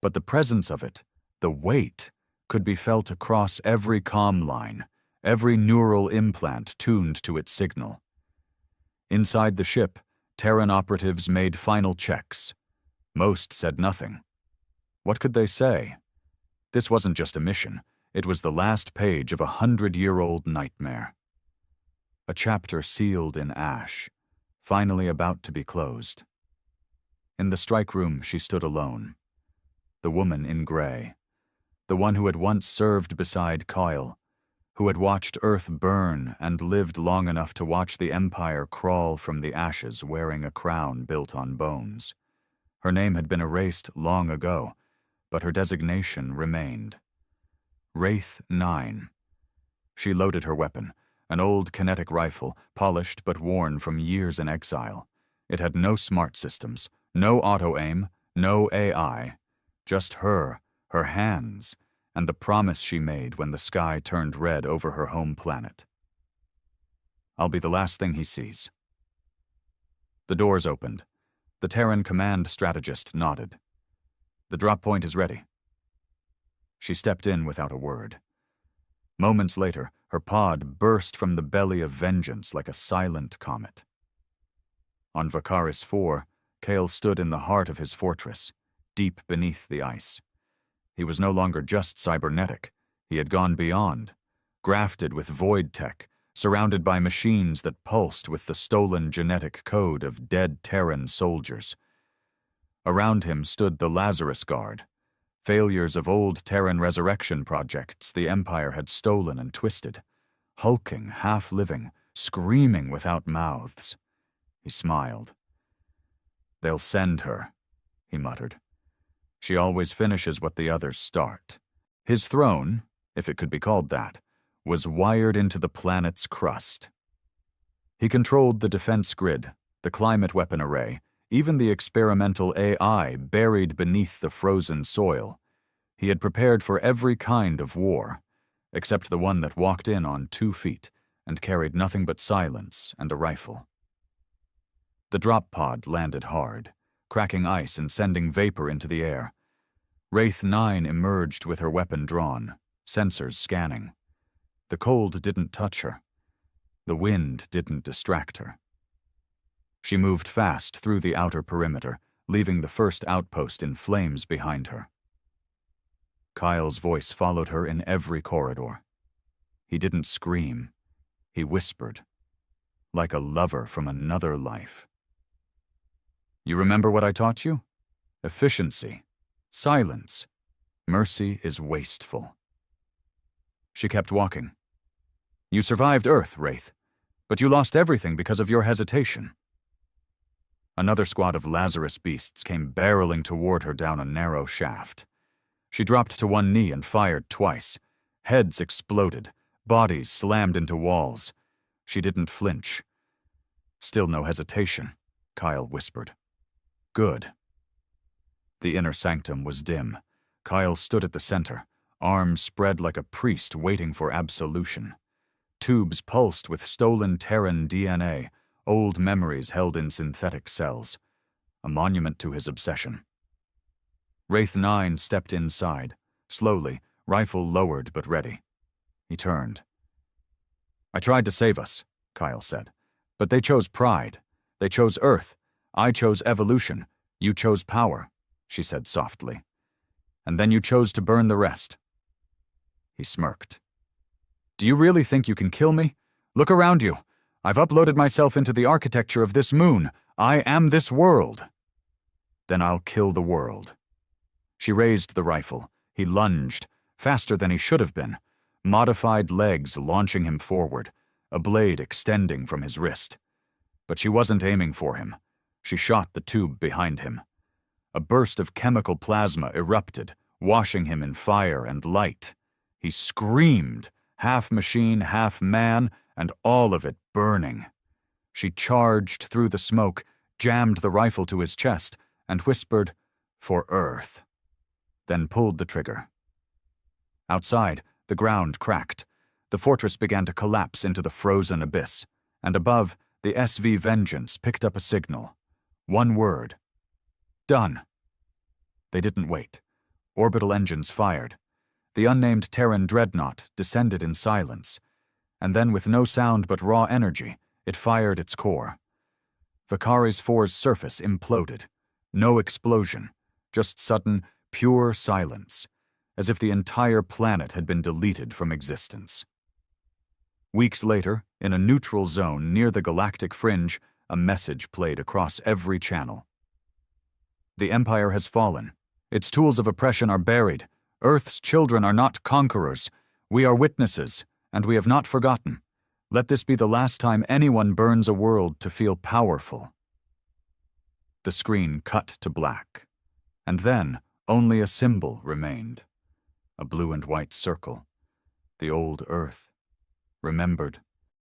Speaker 1: but the presence of it, the weight, could be felt across every comm line, every neural implant tuned to its signal. Inside the ship, Terran operatives made final checks. Most said nothing. What could they say? This wasn't just a mission. It was the last page of a 100-year-old nightmare. A chapter sealed in ash, finally about to be closed. In the strike room, she stood alone. The woman in gray. The one who had once served beside Kyle, who had watched Earth burn and lived long enough to watch the Empire crawl from the ashes wearing a crown built on bones. Her name had been erased long ago, but her designation remained. Wraith 9. She loaded her weapon, an old kinetic rifle, polished but worn from years in exile. It had no smart systems, no auto-aim, no AI, Just her hands, and the promise she made when the sky turned red over her home planet. I'll be the last thing he sees. The doors opened. The Terran command strategist nodded. The drop point is ready. She stepped in without a word. Moments later, her pod burst from the belly of vengeance like a silent comet. On Vakaris 4, Kale stood in the heart of his fortress, deep beneath the ice. He was no longer just cybernetic. He had gone beyond, grafted with void tech, surrounded by machines that pulsed with the stolen genetic code of dead Terran soldiers. Around him stood the Lazarus Guard, failures of old Terran resurrection projects the Empire had stolen and twisted, hulking, half-living, screaming without mouths. He smiled. "They'll send her," he muttered. "She always finishes what the others start." His throne, if it could be called that, was wired into the planet's crust. He controlled the defense grid, the climate weapon array, even the experimental AI buried beneath the frozen soil. He had prepared for every kind of war, except the one that walked in on 2 feet and carried nothing but silence and a rifle. The drop pod landed hard, cracking ice and sending vapor into the air. Wraith 9 emerged with her weapon drawn, sensors scanning. The cold didn't touch her. The wind didn't distract her. She moved fast through the outer perimeter, leaving the first outpost in flames behind her. Kyle's voice followed her in every corridor. He didn't scream. He whispered, like a lover from another life. "You remember what I taught you? Efficiency. Silence. Mercy is wasteful." She kept walking. "You survived Earth, Wraith, but you lost everything because of your hesitation." Another squad of Lazarus beasts came barreling toward her down a narrow shaft. She dropped to one knee and fired twice. Heads exploded, bodies slammed into walls. She didn't flinch. "Still no hesitation," Kyle whispered. "Good." The inner sanctum was dim. Kyle stood at the center, arms spread like a priest waiting for absolution. Tubes pulsed with stolen Terran DNA, old memories held in synthetic cells, a monument to his obsession. Wraith 9 stepped inside, slowly, rifle lowered but ready. He turned. "I tried to save us," Kyle said, "but they chose pride. They chose Earth. I chose evolution. You chose power," she said softly. "And then you chose to burn the rest." He smirked. "Do you really think you can kill me? Look around you. I've uploaded myself into the architecture of this moon. I am this world." "Then I'll kill the world." She raised the rifle. He lunged, faster than he should have been, modified legs launching him forward, a blade extending from his wrist. But she wasn't aiming for him. She shot the tube behind him. A burst of chemical plasma erupted, washing him in fire and light. He screamed, half machine, half man, and all of it burning. She charged through the smoke, jammed the rifle to his chest, and whispered, "For Earth," then pulled the trigger. Outside, the ground cracked. The fortress began to collapse into the frozen abyss, and above, the SV Vengeance picked up a signal. One word. "Done." They didn't wait. Orbital engines fired. The unnamed Terran Dreadnought descended in silence, and then with no sound but raw energy, it fired its core. Vakaris 4's surface imploded. No explosion, just sudden, pure silence, as if the entire planet had been deleted from existence. Weeks later, in a neutral zone near the galactic fringe, a message played across every channel. "The Empire has fallen. Its tools of oppression are buried. Earth's children are not conquerors. We are witnesses, and we have not forgotten. Let this be the last time anyone burns a world to feel powerful." The screen cut to black, and then only a symbol remained. A blue and white circle. The old Earth. Remembered